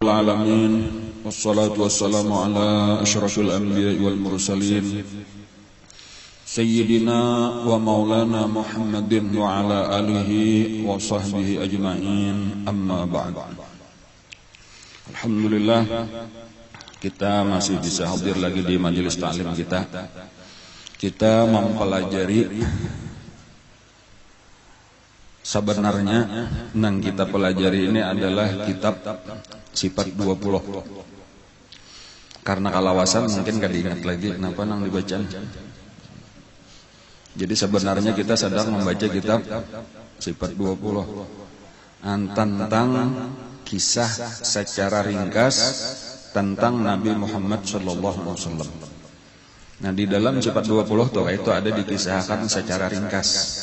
Alamin wassalatu wassalamu ala asyrafil anbiya'i wal mursalin sayyidina wa maulana Muhammadin wa ala alihi wa sahbihi ajma'in, amma ba'd. Alhamdulillah, kita masih bisa hadir lagi di majelis ta'lim kita. Kita mempelajari sebenarnya yang kita pelajari ini adalah kitab sifat 20. Karena kalawasan mungkin gak diingat lagi kenapa nang dibaca. Jadi sebenarnya kita sedang membaca kitab sifat 20 tentang kisah secara ringkas tentang Nabi Muhammad SAW. Nah, di dalam sifat 20 tuh itu ada dikisahkan secara ringkas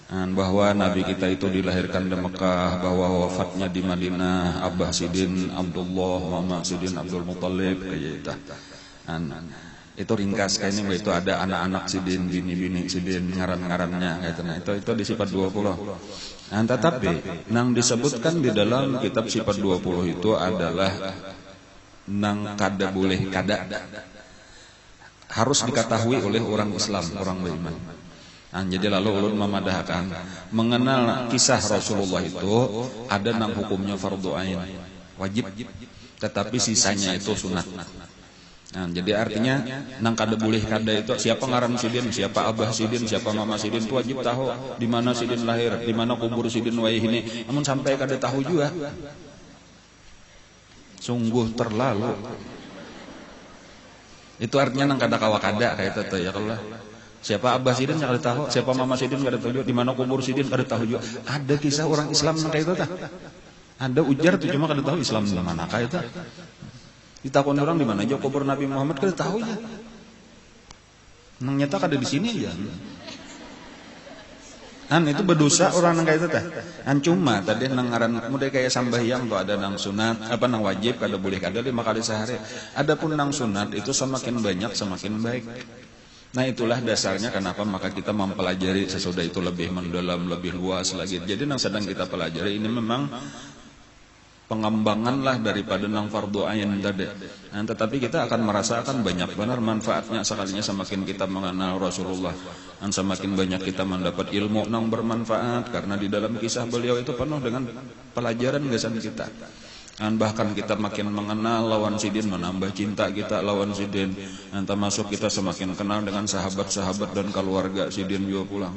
bahwa Nabi kita itu dilahirkan di Mekah, bahwa wafatnya di Madinah, Abah Sidin Abdullah, Mama Sidin Abdul Muttalib, kayak itu. Itu ringkas kayaknya, itu ada anak-anak Sidin, bini-bini Sidin, ngaran-ngarannya kayak itu. Nah, itu di sifat 20. Nah, tetapi yang disebutkan di dalam kitab sifat 20 itu adalah nang kada boleh kada harus diketahui oleh orang Islam, orang beriman. Nah, jadi lalu ulun memadahkan mengenal kisah Rasulullah itu ada nang hukumnya fardu ain, wajib, tetapi sisanya itu sunat. Nah, jadi artinya nang kada boleh kada itu siapa ngaran Sidin, siapa Abah Sidin, siapa Mama Sidin itu wajib tahu di mana Sidin lahir, di mana kubur Sidin wae ini. Namun sampai kada tahu juga, sungguh terlalu. Itu artinya nang kada kawa kada kayak itu ya kalau siapa Abah Sidin kada tahu, siapa Mama Sidin kada tahu juga, di mana kubur Sidin kada tahu juga. Ada kisah orang Islam nang kayak itu tah. Ada ujar tuh cuma kada tahu Islam di mana kayak itu. Ditakon orang di mana aja kubur Nabi Muhammad kada tahu ya. Nang nyata kada di sini aja. Itu berdosa orang nang kayak itu tah. Cuma tadi nang ngaran mudah kayak sambahyang tuh ada nang sunat, apa nang wajib kada boleh kada 5 kali sehari. Adapun nang sunat itu semakin banyak semakin baik. Nah, itulah dasarnya kenapa maka kita mempelajari sesudah itu lebih mendalam, lebih luas lagi. Jadi yang sedang kita pelajari ini memang pengembangan lah daripada nang fardu ain tadi. Nah, tetapi kita akan merasakan banyak benar manfaatnya sekalinya semakin kita mengenal Rasulullah. Dan semakin banyak kita mendapat ilmu nang bermanfaat karena di dalam kisah beliau itu penuh dengan pelajaran gasan kita. Dan bahkan kita makin mengenal lawan Sidin, menambah cinta kita lawan Sidin. Dan termasuk kita semakin kenal dengan sahabat-sahabat dan keluarga Sidin juga pulang.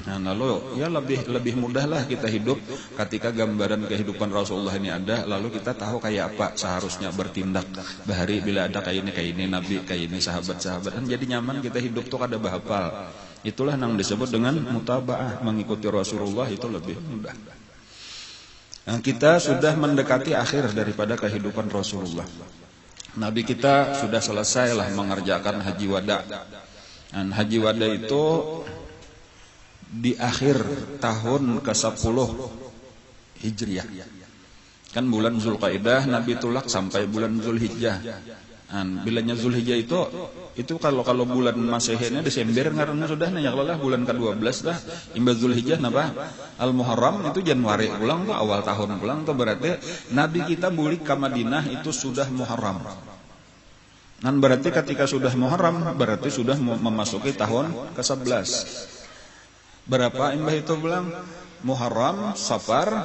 Nah, lalu ya lebih mudahlah kita hidup ketika gambaran kehidupan Rasulullah ini ada, lalu kita tahu kayak apa seharusnya bertindak bahari bila ada kayak ini Nabi, kayak ini sahabat-sahabat. Dan jadi nyaman kita hidup tuh kada bahapal. Itulah yang disebut dengan mutabaah, mengikuti Rasulullah itu lebih mudah. Nah, kita sudah mendekati akhir daripada kehidupan Rasulullah. Nabi kita sudah selesai lah mengerjakan haji wada. Dan haji wada itu di akhir tahun ke-10 Hijriah. Kan bulan Zulqaidah Nabi tulak sampai bulan Zulhijjah. Bilanya Zulhijjah itu kalau bulan Masehnya Desember ngaranna sudah nanya kalau bulan ke-12 dah imba Zulhijjah napa? Al-Muharram itu Januari pulang tuh, awal tahun pulang tuh, berarti Nabi kita balik ke Madinah itu sudah Muharram. Dan berarti ketika sudah Muharram berarti sudah memasuki tahun ke-11. Berapa imbah itu bilang? Muharram, Safar,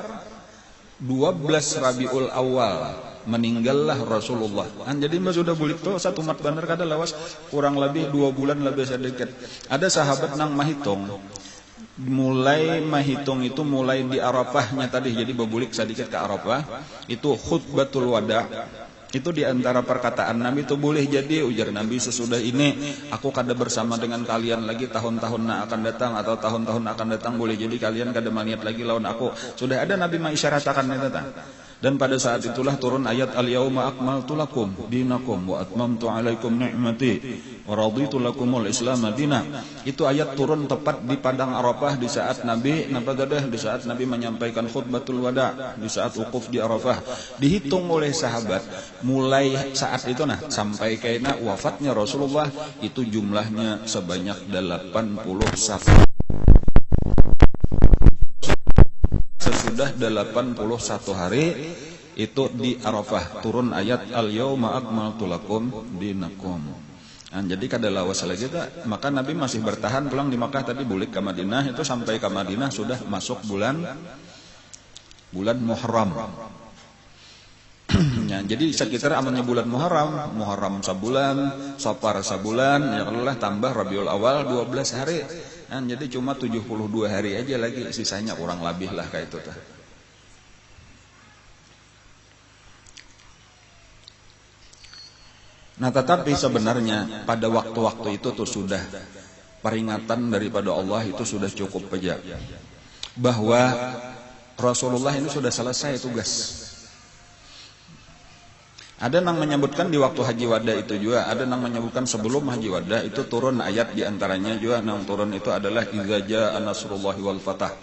12 Rabiul Awal meninggallah Rasulullah. Jadi mbak sudah bulik tuh satu mat bener kada lawas kurang lebih 2 bulan lebih sedikit. Ada sahabat nang mahitung. Mulai mahitung itu mulai di Arafahnya tadi, jadi bebulik sedikit ke Arafah itu khutbatul wada. Itu diantara perkataan Nabi itu boleh jadi ujar Nabi sesudah ini aku kada bersama dengan kalian lagi tahun-tahun akan datang atau tahun-tahun akan datang, boleh jadi kalian kada maniat lagi lawan aku. Sudah ada Nabi mengisyaratkan itu. Dan pada saat itulah turun ayat al-yauma akmaltu lakum dinakum wa atmamtu alaikum ni'mati wa raditu lakumul islam madina. Itu ayat turun tepat di padang Arafah di saat Nabi di saat Nabi menyampaikan khutbatul wada, di saat wukuf di Arafah. Dihitung oleh sahabat mulai saat itu sampai kaina wafatnya Rasulullah itu jumlahnya sebanyak 81 sudah 81 hari itu di Arafah turun ayat al-yauma akmaltu lakum dinakum. Nah, jadi kada lawas lagi tak, maka Nabi masih bertahan pulang di Makkah tadi bulik ke Madinah, itu sampai ke Madinah sudah masuk bulan Muharram. Ya, jadi sekitar amannya bulan Muharram sebulan, Safar sebulan, ya kalau tambah Rabiul Awal 12 hari. Nah, jadi cuma 72 hari aja lagi, sisanya kurang lebih lah kayak itu tah. Nah, tetapi sebenarnya pada waktu-waktu itu tuh sudah peringatan daripada Allah itu sudah cukup pejak bahwa Rasulullah ini sudah selesai tugas. Ada yang menyebutkan di waktu Haji Wada itu juga, ada yang menyebutkan sebelum Haji Wada itu turun ayat, di antaranya juga yang turun itu adalah idza jaa nasrullahi wal fatah.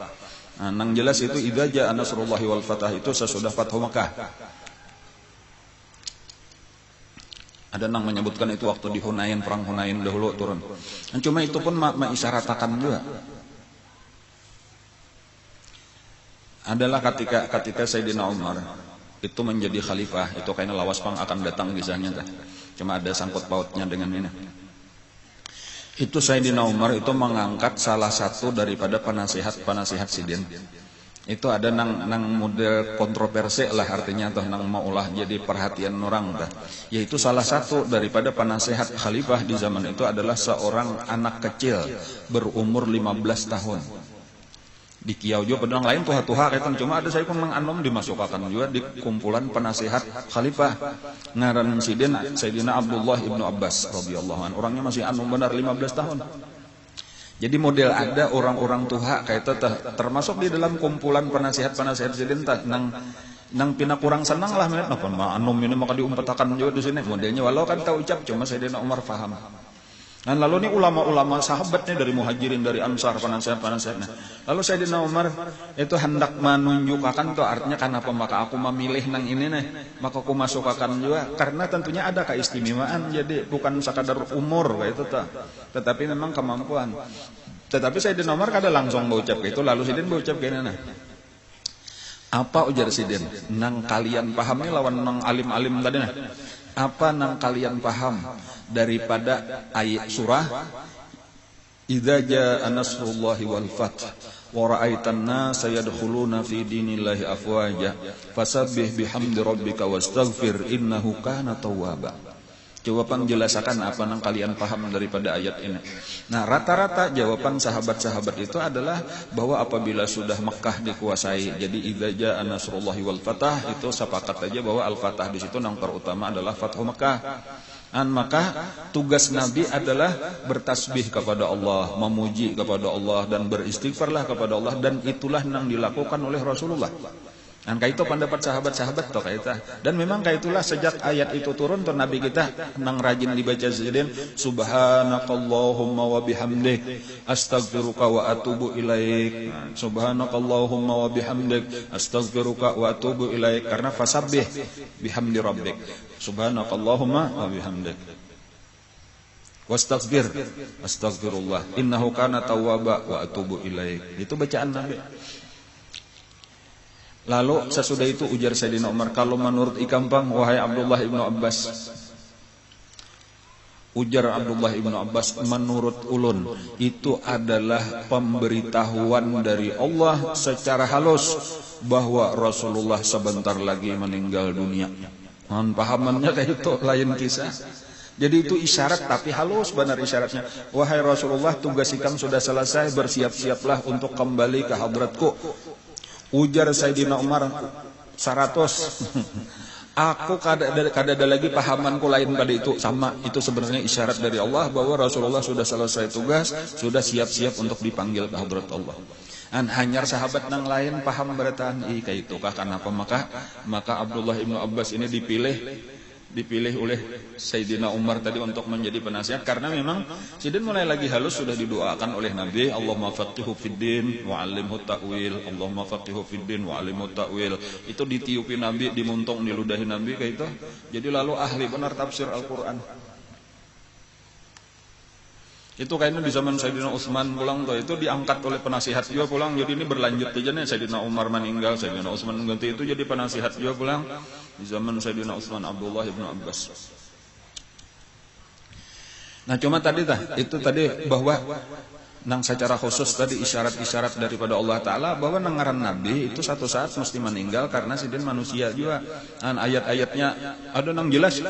Nah, yang jelas itu idza jaa nasrullahi wal fatah itu sesudah Fathu Makkah. Ada yang menyebutkan itu waktu di Hunain, perang Hunain dahulu turun. Dan cuma itu pun mengisyaratkan juga. Adalah ketika Sayyidina Umar itu menjadi khalifah, itu kayaknya lawas pang akan datang kisahnya. Cuma ada sangkut pautnya dengan ini. Itu Sayyidina Umar itu mengangkat salah satu daripada penasihat Sidin. Itu ada nang model kontroversi lah artinya, atau nang maulah jadi perhatian orang dah. Yaitu salah satu daripada penasehat khalifah di zaman itu adalah seorang anak kecil berumur 15 tahun. Di Kiau juga pedang lain tuha-tuha kaitan, cuma ada saya pun menganom dimasukkan juga di kumpulan penasehat khalifah. Ngaran Sayyidina Abdullah ibnu Abbas radhiyallahu anhu. Orangnya masih anom benar 15 tahun. Jadi model ada orang-orang tuha kayak itu termasuk di dalam kumpulan penasihat Sidin nang pina kurang senang lah menit napa anum ini maka diumpetakan juga di sini modelnya, walau kan tahu ucap cuma Sayyidina Umar paham. Dan lalu ini ulama-ulama sahabatnya dari Muhajirin, dari Ansar, penasihat-penasihatnya. Lalu Sayyidina Umar itu hendak menunjukkan tuh artinya kenapa maka aku memilih nang ini nih, maka aku masukkan juga karena tentunya ada keistimewaan, jadi bukan sekadar umur kayak itu tetapi memang kemampuan. Tetapi Sayyidina Umar kada langsung berucap itu, lalu Sidin berucap gini nah. Apa ujar Sidin? Nang kalian pahami lawan nang alim-alim tadi nah. Apa nang kalian paham daripada ayat surah idza jaa nasrullahi wal fath wa ra'aitan nasa yadkhuluna fi dinillahi afwaja fasabbih bihamdi rabbika wastaghfir innahu kana tawwaba. Jawaban jelaskan apa yang kalian paham daripada ayat ini. Nah, rata-rata jawaban sahabat-sahabat itu adalah bahwa apabila sudah Mekah dikuasai, jadi idza jaa nasrullahi wal fatah, itu sepakat aja bahwa al-fatah di situ yang terutama adalah Fathu Mekah. Dan maka tugas Nabi adalah bertasbih kepada Allah, memuji kepada Allah dan beristighfarlah kepada Allah, dan itulah yang dilakukan oleh Rasulullah. Dan kayak itu pendapat sahabat-sahabat toh kayak itu. Dan memang kayak itulah sejak ayat itu turun tuh Nabi kita nang rajin dibaca Sidin subhanakallahumma wa bihamdik astaghfiruka wa atubu ilaik. Subhanakallahumma wa bihamdik astaghfiruka wa atubu ilaik, karena fasabbih bihamdi rabbik. Subhanakallahumma wa bihamdik wastaghfir astaghfirullah innahu kana tawwaba wa atubu ilaik. Itu bacaan Nabi. Lalu sesudah itu ujar Sayyidina Umar, kalau menurut ikampang wahai Abdullah ibnu Abbas, ujar Abdullah ibnu Abbas, menurut ulun itu adalah pemberitahuan dari Allah secara halus bahwa Rasulullah sebentar lagi meninggal dunia. Pahamannya kayak itu lain kisah. Jadi itu isyarat tapi halus benar isyaratnya. Wahai Rasulullah, tugas ikam sudah selesai, bersiap-siaplah untuk kembali ke hadratku. Ujar Sayyidina Umar 100. Aku kada ada lagi pahamanku lain pada itu. Sama, itu sebenarnya isyarat dari Allah bahwa Rasulullah sudah selesai tugas, sudah siap-siap untuk dipanggil ke hadrat Allah. Dan hanya sahabat yang lain paham bertahan kayak itu kah, kenapa maka Abdullah ibnu Abbas ini dipilih oleh Sayyidina Umar tadi untuk menjadi penasihat, karena memang Sidin mulai lagi halus sudah didoakan oleh Nabi, Allahumma faqihu fiddin wa 'allimhu ta'wil, Allahumma faqihu fiddin wa 'allimhu ta'wil. Itu ditiupi Nabi, dimuntung di ludahi Nabi kayak itu. Jadi lalu ahli benar tafsir Al-Qur'an. Itu kayaknya di zaman Sayyidina Utsman pulang tuh, itu diangkat oleh penasihat juga pulang. Jadi ini berlanjut aja nih, Sayyidina Umar meninggal, Sayyidina Utsman mengganti, itu jadi penasihat juga pulang di zaman Sayyidina Utsman Abdullah ibn Abbas. Nah cuma tadi itu tadi bahwa nang secara khusus tadi isyarat-isyarat daripada Allah Ta'ala bahwa nangaran Nabi itu satu saat mesti meninggal karena sidin manusia juga. Dan ayat-ayatnya ada nang jelas,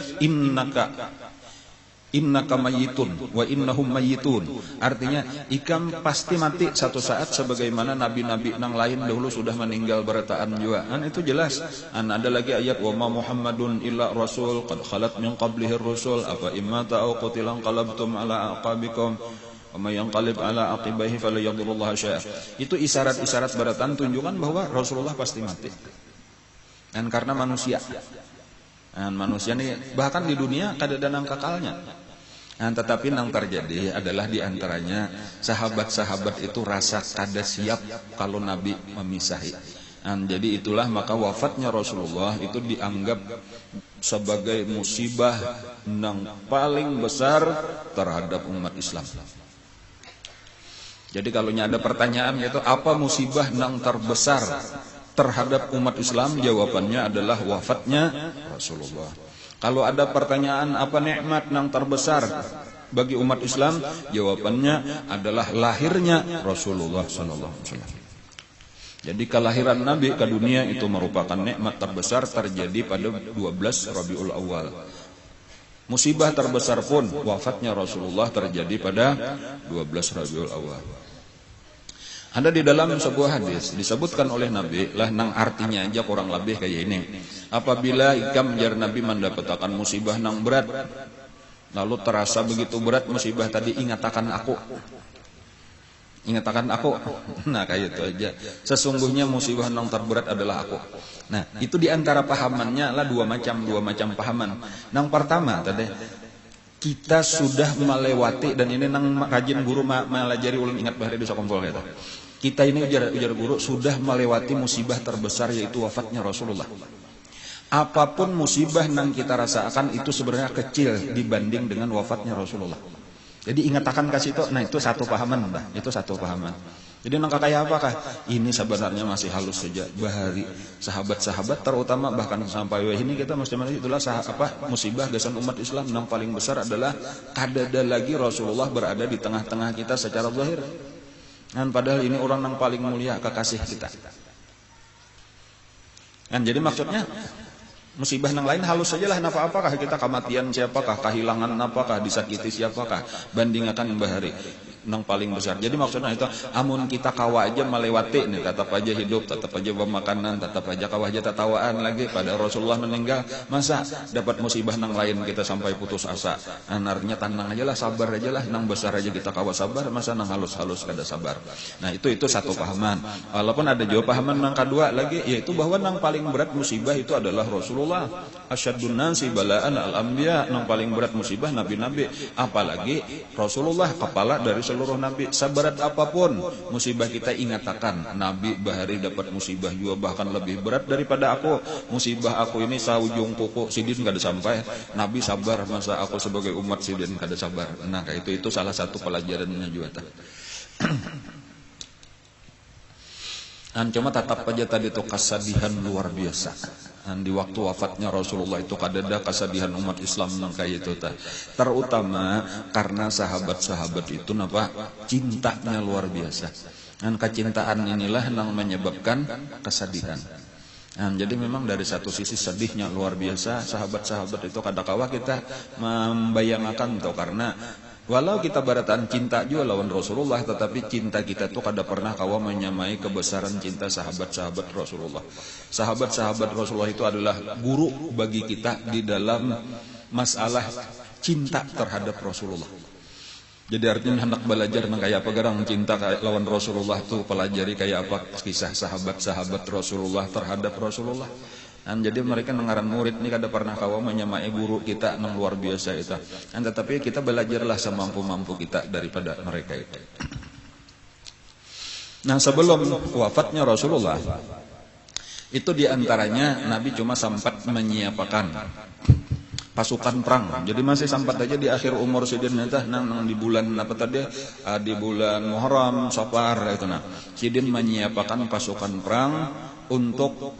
innaka mayyitun wa innahum mayyitun. Artinya ikam pasti mati satu saat sebagaimana nabi-nabi nang lain dahulu sudah meninggal berataan juga. Dan itu jelas. Dan ada lagi ayat wa ma Muhammadun illa rasul qad khalat min qablihi rusul afa immata aw qutilan qalabtum ala aqabikum wa may yanqalib ala aqibaihi fala yadurullah syai'a. Itu isyarat-isyarat barataan tunjukkan bahwa Rasulullah pasti mati. Dan karena manusia. Dan manusia ini bahkan di dunia kadang-kadang kekalnya. Nah, tetapi yang terjadi adalah diantaranya sahabat-sahabat itu rasa kada siap kalau Nabi memisahi. Nah, jadi itulah maka wafatnya Rasulullah itu dianggap sebagai musibah yang paling besar terhadap umat Islam. Jadi kalau ada pertanyaan itu apa musibah yang terbesar terhadap umat Islam, jawabannya adalah wafatnya Rasulullah. Kalau ada pertanyaan apa nikmat yang terbesar bagi umat Islam, jawabannya adalah lahirnya Rasulullah sallallahu alaihi wasallam. Jadi kelahiran Nabi ke dunia itu merupakan nikmat terbesar terjadi pada 12 Rabiul Awal. Musibah terbesar pun wafatnya Rasulullah terjadi pada 12 Rabiul Awal. Ada di dalam sebuah hadis disebutkan oleh Nabi lah nang artinya aja kurang lebih kayak ini. Apabila ikam jar Nabi mendapatkan musibah nang berat, lalu terasa begitu berat musibah tadi, ingatakan aku. Ingatakan aku. Nah kayak itu aja. Sesungguhnya musibah nang terberat adalah aku. Nah itu diantara pahamannya lah dua macam pahaman. Nang pertama tadi kita sudah melewati, dan ini nang rajin guru melajari ulun ingat bahari dosa kompol kata. Kita ini ujar guru sudah melewati musibah terbesar yaitu wafatnya Rasulullah. Apapun musibah yang kita rasakan itu sebenarnya kecil dibanding dengan wafatnya Rasulullah. Jadi ingatakan kasih itu, nah itu satu pahaman, Mbah. Itu satu pahaman. Jadi nang kayak apakah? Ini sebenarnya masih halus saja bahari sahabat-sahabat terutama bahkan sampai ini kita mesti itulah musibah gasan umat Islam yang paling besar adalah kadada lagi Rasulullah berada di tengah-tengah kita secara zahir. Dan padahal ini orang yang paling mulia kekasih kita. Dan jadi maksudnya musibah yang lain halus sajalah, apakah kita kematian siapakah, kehilangan apakah, disakiti siapakah, bandingkan bahari yang paling besar. Jadi maksudnya itu amun kita kawa aja melewati nih, tetap aja hidup, tetap aja bermakanan, tetap aja kawa aja tatawaan lagi pada Rasulullah meninggal, masa dapat musibah yang lain kita sampai putus asa. Artinya tenang aja lah, sabar aja lah, nang besar aja kita kawa sabar, masa nang halus-halus kada sabar. Nah itu satu pahaman. Walaupun ada juga pahaman yang kedua lagi, yaitu bahwa nang paling berat musibah itu adalah Rasulullah. Asyadun nasi balaan al-anbiya, nang paling berat musibah nabi-nabi, apalagi Rasulullah kepala dari seluruh nabi. Sabarat apapun musibah kita ingatakan nabi bahari dapat musibah juga bahkan lebih berat daripada aku. Musibah aku ini saujung kuku sidin kada sampai, nabi sabar, masa aku sebagai umat sidin kada sabar. Nah kayak itu salah satu pelajarannya juga. Dan cuma tetap aja tadi itu kesedihan luar biasa. Dan di waktu wafatnya Rasulullah itu kadada kesedihan umat Islam yang kayak itu terutama karena sahabat-sahabat itu cintanya luar biasa. Dan kecintaan inilah yang menyebabkan kesedihan. Dan jadi memang dari satu sisi sedihnya luar biasa sahabat-sahabat itu kadang-kala kita membayangkan tuh, karena walau kita barataan cinta juga lawan Rasulullah, tetapi cinta kita tuh kada pernah kawa menyamai kebesaran cinta sahabat-sahabat Rasulullah. Sahabat-sahabat Rasulullah itu adalah guru bagi kita di dalam masalah cinta terhadap Rasulullah. Jadi artinya hendak belajar kayak apa garang cinta lawan Rasulullah tuh, pelajari kayak apa kisah sahabat-sahabat Rasulullah terhadap Rasulullah. Dan jadi mereka nengaran murid ini kada pernah kawa menyamai guru kita yang luar biasa itu. Dan tetapi kita belajarlah semampu-mampu kita daripada mereka itu. Nah sebelum wafatnya Rasulullah itu diantaranya Nabi cuma sempat menyiapkan pasukan perang. Jadi masih sempat aja di akhir umur sidin teh nang di bulan apa tadi, di bulan Muharram, Safar itu nah. Sidin menyiapkan pasukan perang untuk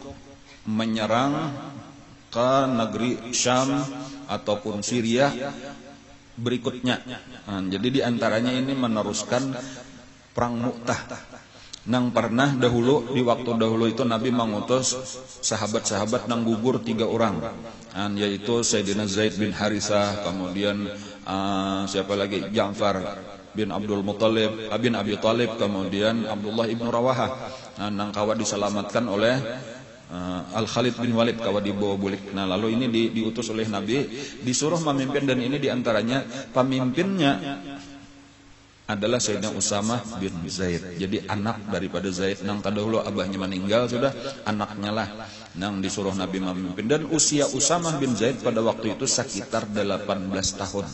menyerang ke negeri Syam ataupun Syria berikutnya. Nah, jadi di antaranya ini meneruskan perang Mu'tah. Nang pernah dahulu di waktu dahulu itu Nabi mengutus sahabat-sahabat nang gugur 3 orang, yaitu Sayyidina Zaid bin Harithah, kemudian siapa lagi, Ja'far bin Abdul Muttalib bin Abi Thalib, kemudian Abdullah ibnu Rawahah. Nang kawa diselamatkan oleh Al-Khalid bin Walid, kawa dibawa bulik. Nah lalu ini diutus oleh Nabi, disuruh memimpin, dan ini diantaranya pemimpinnya adalah Sayyidina Usamah bin Zaid. Jadi anak daripada Zaid nang tadahulu abahnya meninggal, sudah anaknya lah nang disuruh Nabi memimpin. Dan usia Usamah bin Zaid pada waktu itu sekitar 18 tahun.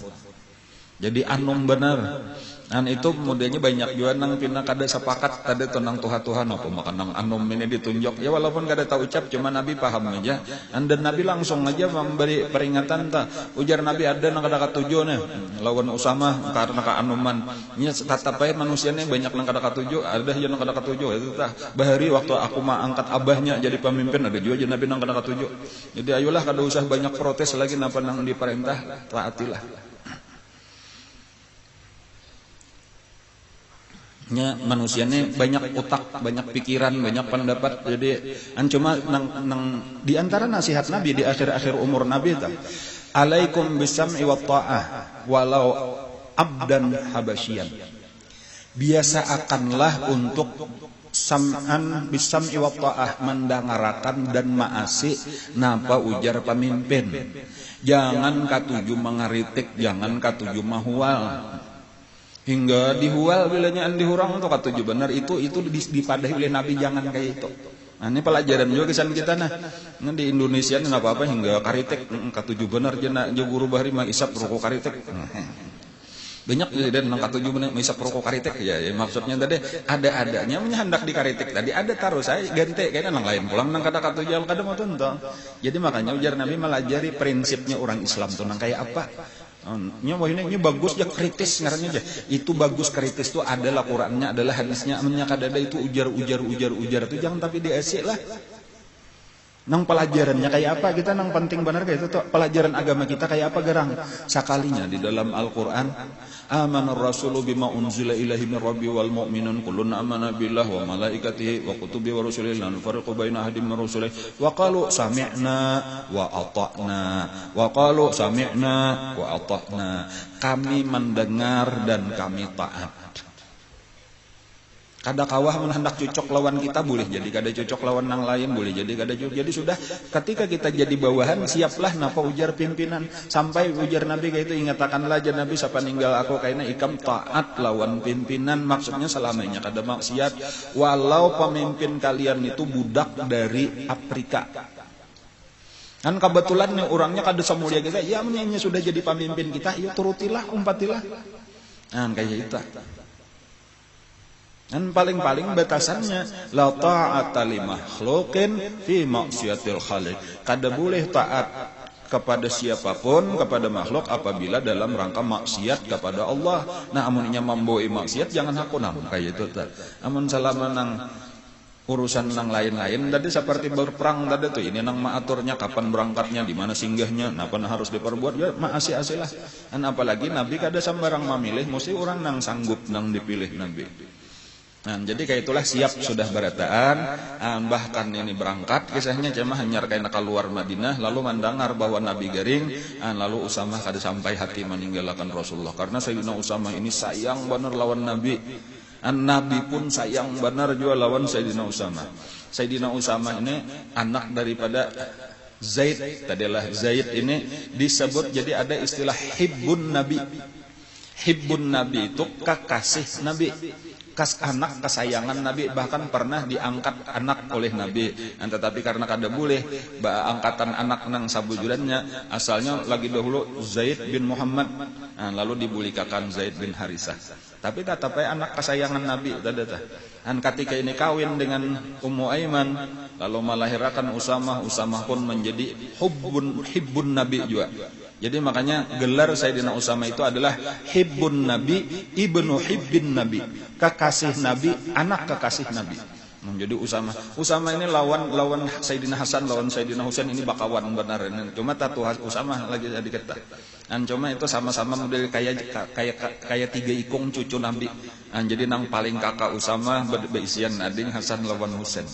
Jadi anum benar. Dan itu mudanya banyak juga nang pina kada sepakat tadi tenang Tuhan apa makan nang anum ini ditunjuk. Ya walaupun kada tahu ucap, cuma Nabi paham aja. Dan Nabi langsung aja memberi peringatan ta. Ujar Nabi ada nang kada katujuh nih lawan Usamah karena ka anuman. Nya tatapai manusianya banyak nang kada katujuh, ada yang nang kada katujuh itu tah. Bahari waktu aku mah angkat abahnya jadi pemimpin, ada juga Nabi nang kada katujuh. Jadi ayolah kada usah banyak protes lagi napa nang diperintah, taatilah. Manusianya banyak otak, banyak pikiran, banyak pendapat. Jadi cuma nang di antara nasihat Nabi di akhir-akhir umur Nabi itu, alaikum bisam'i wa ta'ah walau abdan habasyian. Biasakanlah untuk sam'an bisam'i wa ta'ah, mendengarkan dan maasi napa ujar pemimpin. Jangan katuju mengeritik, jangan katuju mahual. Hingga dihual bilanya dihurang untuk katuju benar itu dipadahi oleh Nabi, jangan kayak itu. Nah, ini pelajaran juga kesan kita nah di Indonesia nggak apa-apa hingga karitek katuju benar jena guru bahari mah isap rokok karitek. Banyak dan nang katuju benar isap rokok karitek ya, maksudnya tadi ada-adanya hendak di karitek tadi ada taruh saya ganti kayaknya nang lain pulang nang kata katuju kada mau tuntang. Jadi makanya ujar Nabi melajari prinsipnya orang Islam tuh nang kayak apa. Ini bagus ya kritis ngarannya aja. Itu bagus kritis itu adalah Qur'annya, adalah hadisnya, amnya kadada itu ujar itu jangan tapi diasik lah. Nang pelajarannya kayak apa kita nang penting benar kayak itu tuh pelajaran agama kita kayak apa garang sakalinya di dalam Al-Qur'an. Amanar rasulu bima unzila ilaihi min rabbi wal mu'minun kullun amana billah wa malaikatihi wa kutubihi wa rusulihi la nufarriqu baina ahadin min rusulihi wa qalu sami'na wa ata'na wa qalu sami'na wa ata'na. Kami mendengar dan kami taat. Kada kawah hendak cocok lawan kita boleh jadi, kada cocok lawan nang lain boleh jadi, kada cocok. Jadi sudah ketika kita jadi bawahan siaplah napa ujar pimpinan. Sampai ujar Nabi kayak itu ingatakanlah aja Nabi siapa ninggal aku kayaknya ikam taat lawan pimpinan, maksudnya selamanya kada maksiat walau pemimpin kalian itu budak dari Afrika. Kan kebetulan nih orangnya kada semulia kita, ya menyanyi sudah jadi pemimpin kita, ya turutilah umpatilah. Nah kayak itu. Dan paling-paling batasannya la ta'ata li makhluqin fi maksiatil khaliq. Kada boleh taat kepada siapapun, kepada makhluk apabila dalam rangka maksiat kepada Allah. Nah amunnya memboi maksiat jangan hakunam kayak itu tah. Amun salama nang urusan nang lain-lain tadi seperti berperang tadi tuh ini nang maaturnya kapan berangkatnya, di mana singgahnya, napa harus diperbuat ya maasi-asilah. Dan apalagi Nabi kada sembarang memilih, mesti orang nang sanggup nang dipilih Nabi. Nah, jadi kayak itulah siap sudah berataan, bahkan ini berangkat kisahnya cuma hanya kayak keluar Madinah lalu mendengar bahwa Nabi garing, lalu Usamah kada sampai hati meninggalkan Rasulullah karena Sayyidina Usamah ini sayang benar lawan Nabi. Nabi pun sayang benar juga lawan Sayyidina Usamah. Sayyidina Usamah ini anak daripada Zaid, tadilah Zaid ini disebut jadi ada istilah hibbun Nabi. Hibbun Nabi itu kekasih Nabi. Anak kesayangan Nabi, bahkan pernah diangkat anak oleh Nabi. Tetapi karena kada boleh angkatan anak nang sabujurannya, asalnya lagi dahulu Zaid bin Muhammad, lalu dibulikakan Zaid bin Harithah. Tapi tetapi anak kesayangan Nabi tadi. Dan ketika ini kawin dengan Ummu Aiman, lalu melahirkan Usamah, Usamah pun menjadi hibbun Nabi juga. Jadi makanya gelar Sayyidina Usamah itu adalah hibbun Nabi, ibnu hibbin Nabi, kekasih Nabi, anak kekasih Nabi. Menjadi Usamah. Usamah ini lawan Sayyidina Hasan, lawan Sayyidina Husain, ini bakawan benar. Cuma tatu Usamah lagi jadi kita. Dan cuma itu sama-sama model kayak tiga ikung cucu Nabi. Dan jadi nang paling kakak Usamah beisian ading Hasan lawan Husain.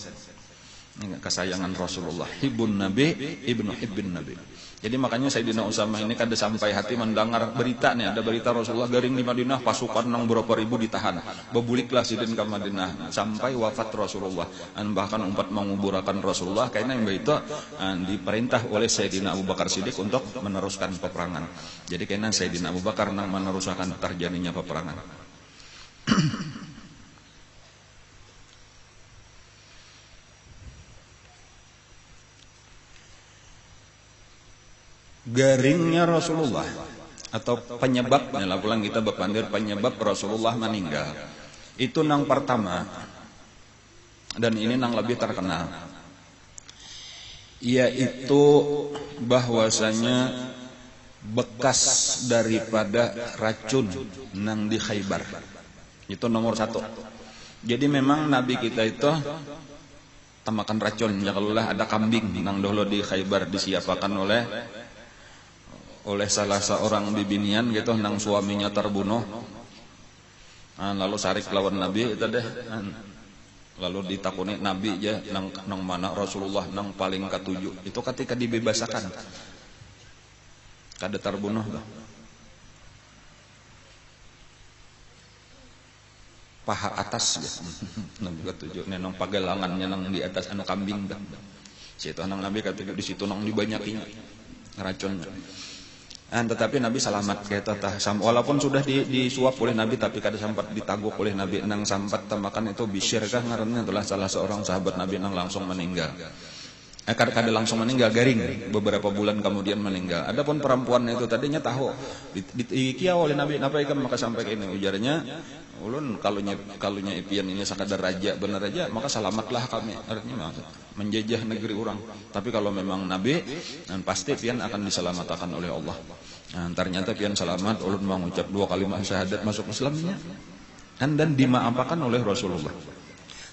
Ini kesayangan Rasulullah. Hibbun Nabi, ibnu hibbin Nabi. Jadi makanya Sayyidina Usamah ini kada sampai hati mendengar berita nih, ada berita Rasulullah garing di Madinah, pasukan nang berapa ribu ditahan. Bebuliklah sidin ke Madinah sampai wafat Rasulullah. Dan bahkan umpat menguburakan Rasulullah karena yang itu diperintah oleh Sayyidina Abu Bakar Siddiq untuk meneruskan peperangan. Jadi karena Sayyidina Abu Bakar nang meneruskan terjadinya peperangan. Garingnya Rasulullah atau penyebabnya lah pulang kita berpandir penyebab Rasulullah meninggal itu nang pertama, dan ini nang lebih terkenal, yaitu bahwasanya bekas daripada racun nang di Khaybar. Itu nomor satu. Jadi memang Nabi kita itu temakan racun. Ya kalau ada kambing nang dahulu di Khaybar disiapakan oleh salah seorang bibinian gitu, nang suaminya terbunuh. Lalu sarik lawan Nabi itu deh. Lalu ditakuni Nabi aja nang mana Rasulullah nang paling ketujuh. Itu ketika dibebasakan. Kada terbunuh tuh. Paha atas ya. Nabi ketujuh nang pagelangannya nang di atas anu kambing dah. Situ nang Nabi ketujuh di situ nang dibanyakin racunnya. Tetapi Nabi selamat gitu tah. Walaupun sudah disuap oleh Nabi tapi kada sempat ditaguk oleh Nabi nang sampat temakan itu Bishr kah ngaranna, itulah salah seorang sahabat Nabi nang langsung meninggal. Kada langsung meninggal, garing beberapa bulan kemudian meninggal. Adapun perempuan itu tadinya tahu dikia oleh Nabi napa ikan maka sampai ke ini ujarnya ulun kalunya ipian ini sakadar raja benar aja maka selamatlah kami, artinya menjajah negeri orang. Tapi kalau memang Nabi dan pasti pian akan diselamatkan oleh Allah. Ternyata pian selamat, ulun mengucap 2 kalimat syahadat masuk Islamnya dan dimaafkan oleh Rasulullah.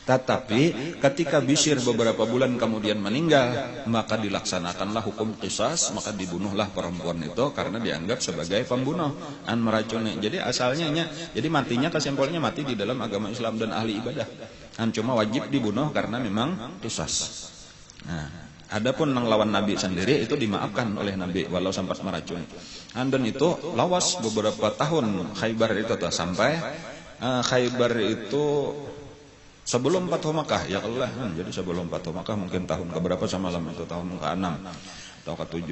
Tetapi ketika Bishr beberapa bulan kemudian meninggal, maka dilaksanakanlah hukum qisas, maka dibunuhlah perempuan itu karena dianggap sebagai pembunuh dan meracuni. Jadi asalnya jadi matinya kesimpulannya mati di dalam agama Islam dan ahli ibadah. Dan cuma wajib dibunuh karena memang qisas. Adapun nang lawan Nabi sendiri itu dimaafkan oleh Nabi walau sempat meracuni. Dan itu lawas beberapa tahun Khaybar itu sampai Khaybar itu sebelum Fathu Makkah, ya Allah. Jadi sebelum Fathu Makkah mungkin tahun keberapa samalam itu, tahun ke-6 atau ke-7.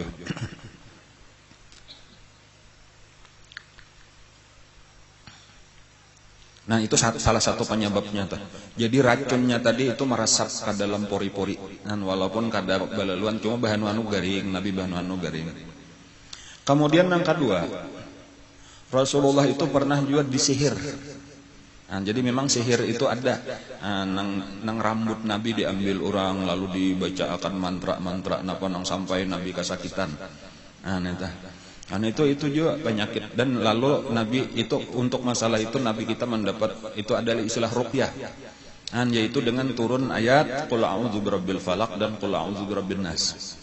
Nah itu salah satu penyebabnya tuh. Jadi racunnya tadi itu meresap ke dalam pori-pori. Dan walaupun kada balaluan cuma bahan anu garing, Nabi bahan anu garing. Kemudian yang kedua, Rasulullah itu pernah juga disihir. Jadi memang sihir itu ada. Nang rambut Nabi diambil orang lalu dibacakan mantra-mantra napa nang sampai Nabi kesakitan. Itu juga penyakit. Dan lalu Nabi itu untuk masalah itu Nabi kita mendapat itu adalah istilah ruqyah. Yaitu dengan turun ayat qul a'udzu birabbil falaq dan qul a'udzu birabbin nas.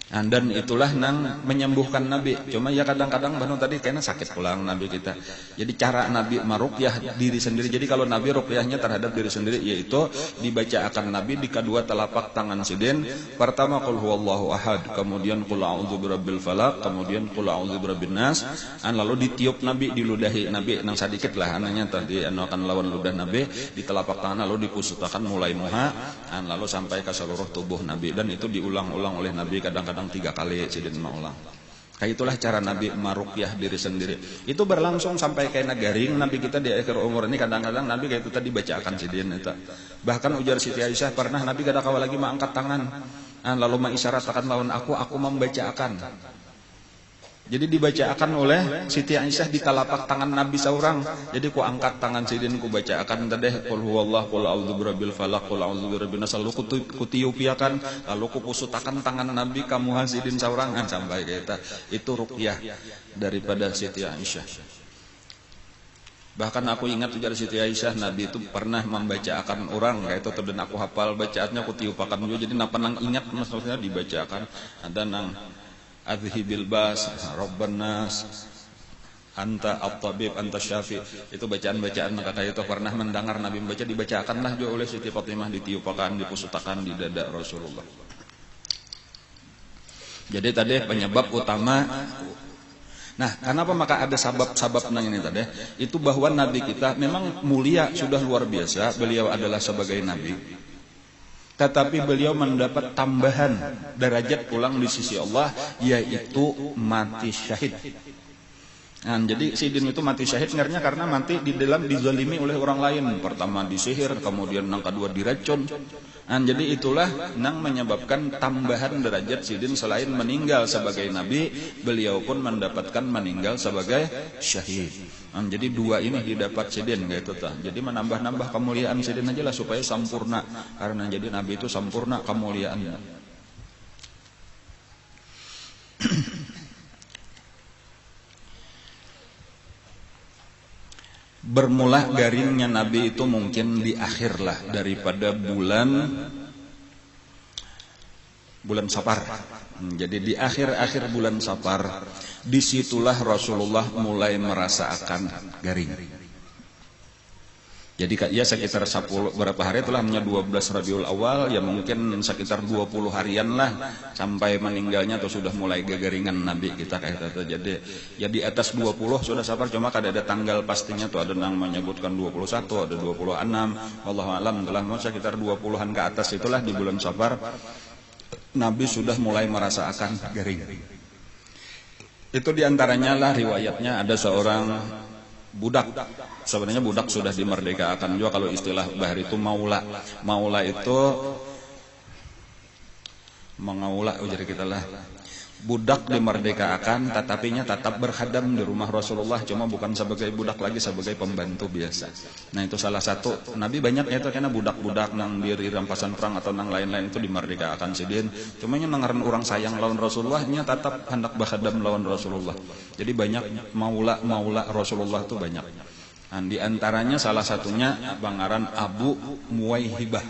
Dan itulah nang menyembuhkan Nabi. Cuma ya kadang-kadang banu tadi kayaknya sakit pulang Nabi kita. Jadi cara Nabi meruqyah diri sendiri. Jadi kalau Nabi ruqyahnya terhadap diri sendiri yaitu dibacakan Nabi di kedua telapak tangan sidin. Pertama qul huwallahu ahad, kemudian qul a'udzu birabbil falaq, kemudian qul a'udzu birabbin nas. Lalu ditiup Nabi di ludahi Nabi nang sedikit lah ananya tadi akan lawan ludah Nabi di telapak tangan lalu dipusutakan mulai muha lalu sampai ke seluruh tubuh Nabi dan itu diulang-ulang oleh Nabi kadang-kadang 3 kali sidin maulang. Kayak itulah cara Nabi maruqyah diri sendiri. Itu berlangsung sampai kayak garing Nabi kita di akhir umur ini kadang-kadang Nabi kayak itu tadi bacakan sidin itu. Bahkan ujar Siti Aisyah pernah Nabi kada kawa lagi mengangkat tangan lalu mengisyaratkan lawan aku membacakan. Jadi dibacakan oleh Siti Aisyah di telapak tangan Nabi saurang. Jadi ku angkat tangan Sidin ku bacakan tadeh qul huwallahu qul a'udzu birabbil falaq qul a'udzu birabbin nas lalu ku tiupiakan lalu ku pusutakan tangan Nabi kamu Sidin saurangan sampai kita. Itu ruqyah daripada Siti Aisyah. Bahkan aku ingat ujar Siti Aisyah Nabi itu pernah membacakan orang kayak itu dan aku hafal bacaannya aku tiupakan juga jadi napa nang ingat maksudnya dibacakan ada nang adhibil bas rabban nas anta at-tabib anta syafi itu bacaan-bacaan kakak itu pernah mendengar Nabi membaca dibacakanlah juga oleh Siti Fatimah ditiupakan dipusutakan di dada Rasulullah. Jadi tadi penyebab utama. Nah, kenapa maka ada sabab-sabab nang ini tadi? Itu bahwa Nabi kita memang mulia sudah luar biasa, beliau adalah sebagai Nabi. Tetapi beliau mendapat tambahan derajat pulang di sisi Allah, yaitu mati syahid. Nah, jadi Sidin itu mati syahid karena mati di dalam dizalimi oleh orang lain. Pertama disihir, kemudian yang kedua diracun. Nah, jadi itulah yang menyebabkan tambahan derajat Sidin selain meninggal sebagai Nabi, beliau pun mendapatkan meninggal sebagai syahid. Nah, jadi dua ini didapat Sidin gitu tah. Jadi menambah-nambah kemuliaan Sidin aja lah supaya sempurna. Karena jadi Nabi itu sempurna kemuliaannya. Bermula garingnya Nabi itu mungkin di akhir lah daripada bulan Safar. Jadi di akhir bulan Safar, disitulah Rasulullah mulai merasakan garing. Jadi ya sekitar 10 berapa hari itulah 12 Rabiul Awal, ya mungkin sekitar 20 harian lah sampai meninggalnya atau sudah mulai garingan Nabi kita kayak itu. Jadi ya di atas 20 sudah Safar, cuma kada ada tanggal pastinya tuh, ada yang menyebutkan 21, ada 26, wallahu alam telah sekitar 20-an ke atas itulah di bulan Safar Nabi sudah mulai merasakan garing. Itu diantaranya lah riwayatnya ada seorang budak. Sebenarnya budak sudah dimerdekakan juga kalau istilah bahari itu maula. Maula itu mengaula ujar kita lah. Budak dimerdekakan tetapinya tetap berkhadam di rumah Rasulullah, cuma bukan sebagai budak lagi, sebagai pembantu biasa. Nah itu salah satu Nabi banyak ya itu karena budak-budak nang diri rampasan perang atau nang lain-lain itu dimerdekakan Sidin. Cuma nya nangaran orang sayang lawan Rasulullah nya tetap hendak berkhadam lawan Rasulullah. Jadi banyak maula Rasulullah itu banyak. Nah, di antaranya salah satunya bangaran Abu Muwaihibah.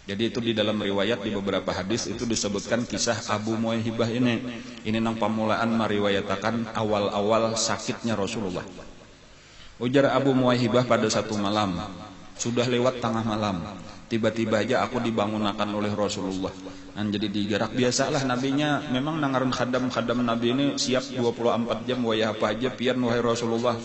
Jadi itu di dalam riwayat di beberapa hadis itu disebutkan kisah Abu Muwaihibah ini. Ini nang pamulaan meriwayatakan awal-awal sakitnya Rasulullah. Ujar Abu Muwaihibah pada satu malam, sudah lewat tengah malam, tiba-tiba aja aku dibangunkan oleh Rasulullah. Dan jadi digerak biasalah nabinya, memang nangaran khadam Nabi ini siap 24 jam wayah apa aja pian wahai Rasulullah.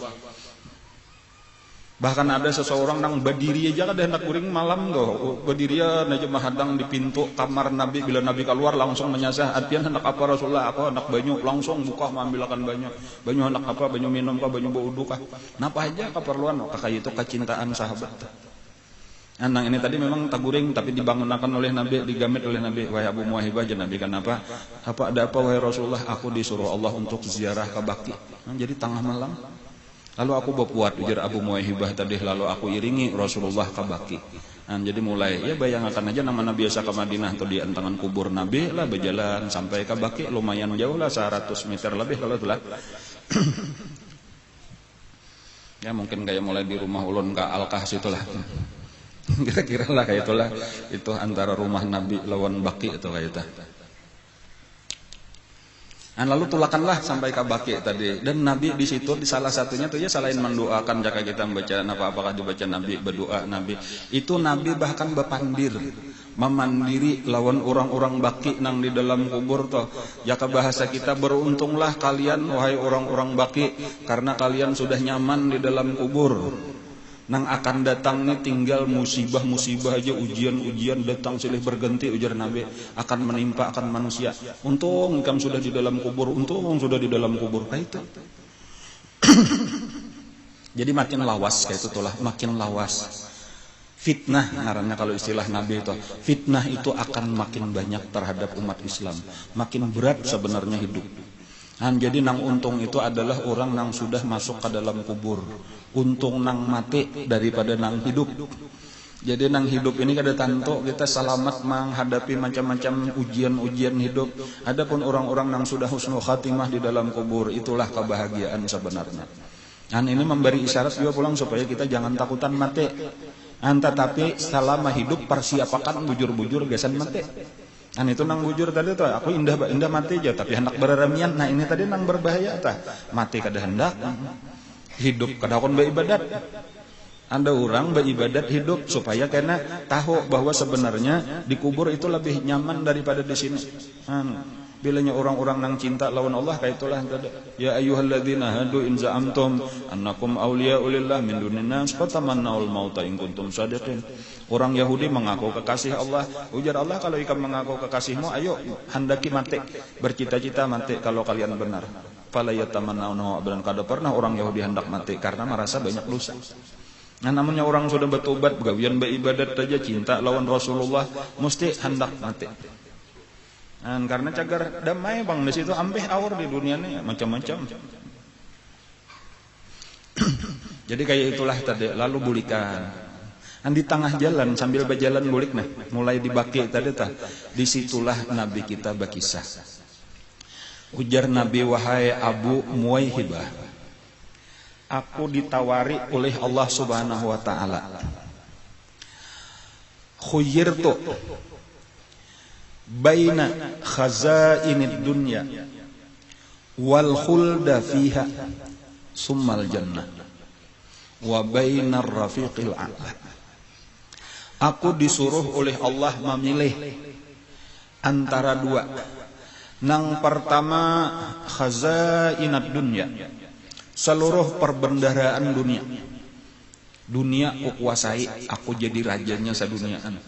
Bahkan ada seseorang nang berdiri aja kada hendak kuring malam go. Berdiri aja mahadang di pintu kamar Nabi, bila Nabi keluar langsung menyasah, "Atian hendak apa Rasulullah?" "Aku hendak banyu." Langsung buka mengambilkan banyu. Banyu hendak apa? Banyu minum kah, banyu berwudu kah? Napa aja keperluan kayak itu kecintaan sahabat. Nang ini tadi memang taguring tapi dibangunkan oleh Nabi, digamit oleh Nabi. Wahai Abu Muwaihibah, Nabi kenapa? Apa ada apa wahai Rasulullah? Aku disuruh Allah untuk ziarah ke Baqi. Jadi tengah malam. Lalu aku berpuat ujar Abu Muwaihibah tadi, lalu aku iringi Rasulullah ke Baqi. Nah, jadi mulai ya bayangkan aja nama Nabi biasa ke Madinah atau di antangan kubur Nabi lah berjalan sampai ke Baqi lumayan jauh lah 100 meter lebih kalau itulah. Ya mungkin kayak mulai di rumah ulun ke Alkah situlah. Kira-kira lah kayak itulah, itu antara rumah Nabi lawan Baqi itu kayak itu. Dan lalu tulakanlah sampai ke Baqi tadi, dan Nabi di situ di salah satunya tuh ya selain mendoakan jika kita membaca apakah dibaca Nabi berdoa Nabi itu Nabi bahkan berpandir memandiri lawan orang-orang Baqi nang di dalam kubur toh. Jaka bahasa kita, beruntunglah kalian wahai orang-orang Baqi karena kalian sudah nyaman di dalam kubur. Nang akan datang nih tinggal musibah-musibah aja, ujian-ujian datang silih berganti ujar Nabi akan menimpa akan manusia. Untung kamu sudah di dalam kubur, untung sudah di dalam kubur kayak itu. Jadi makin lawas kayak itu tulah, makin lawas. Fitnah ngarannya kalau istilah Nabi itu. Fitnah itu akan makin banyak terhadap umat Islam. Makin berat sebenarnya hidup. Jadi nang untung itu adalah orang nang sudah masuk ke dalam kubur. Untung nang mati daripada nang hidup. Jadi nang hidup ini kada tanto kita selamat menghadapi macam-macam ujian-ujian hidup. Adapun orang-orang nang sudah husnul khatimah di dalam kubur, itulah kebahagiaan sebenarnya. Ini memberi isyarat juga pulang supaya kita jangan takutan mati. Tetapi selama hidup persiapakan bujur-bujur gesan mati. Itu nang bujur tadi tuh, aku indah mati aja, tapi hendak beraramian. Nah ini tadi nang berbahaya tah, mati kada hendak, hidup kada kon beribadat. Ada orang beribadat hidup supaya kena tahu bahwa sebenarnya di kubur itu lebih nyaman daripada di sini. Bilanya orang-orang nang cinta lawan Allah kayak itulah tadi. Ya ayyuhalladzina hadu in za'amtum annakum awliya'u lillah min dunin nas fatamannaul mauta in kuntum shadiqin. Orang Yahudi mengaku kekasih Allah. Ujar Allah, kalau ikan mengaku kekasihmu, ayo hendaki mati, bercita-cita mati kalau kalian benar. Fala yatamannawnahu abadan. Kada pernah orang Yahudi hendak mati karena merasa banyak dosa. Namanya orang sudah bertobat, begawian beribadat saja, cinta lawan Rasulullah, mesti hendak mati. Karena cagar damai bang di situ ambeh awur di dunia ini macam-macam. Jadi kayak itulah tadi. Lalu bulikan. Di tengah jalan sambil berjalan bulik nah, mulai dibaki tadi tah. Disitulah Nabi kita berkisah. Ujar Nabi, wahai Abu Muwaihibah, aku ditawari oleh Allah Subhanahu wa taala. Khuyyirtu baina khazainid dunya wal khulda fiha summal jannah wa bainar rafiqil a'la. Aku disuruh oleh Allah memilih antara dua. Nang pertama khazainad dunya, seluruh perbendaharaan dunia. Dunia aku kuasai, aku jadi rajanya seduniaan.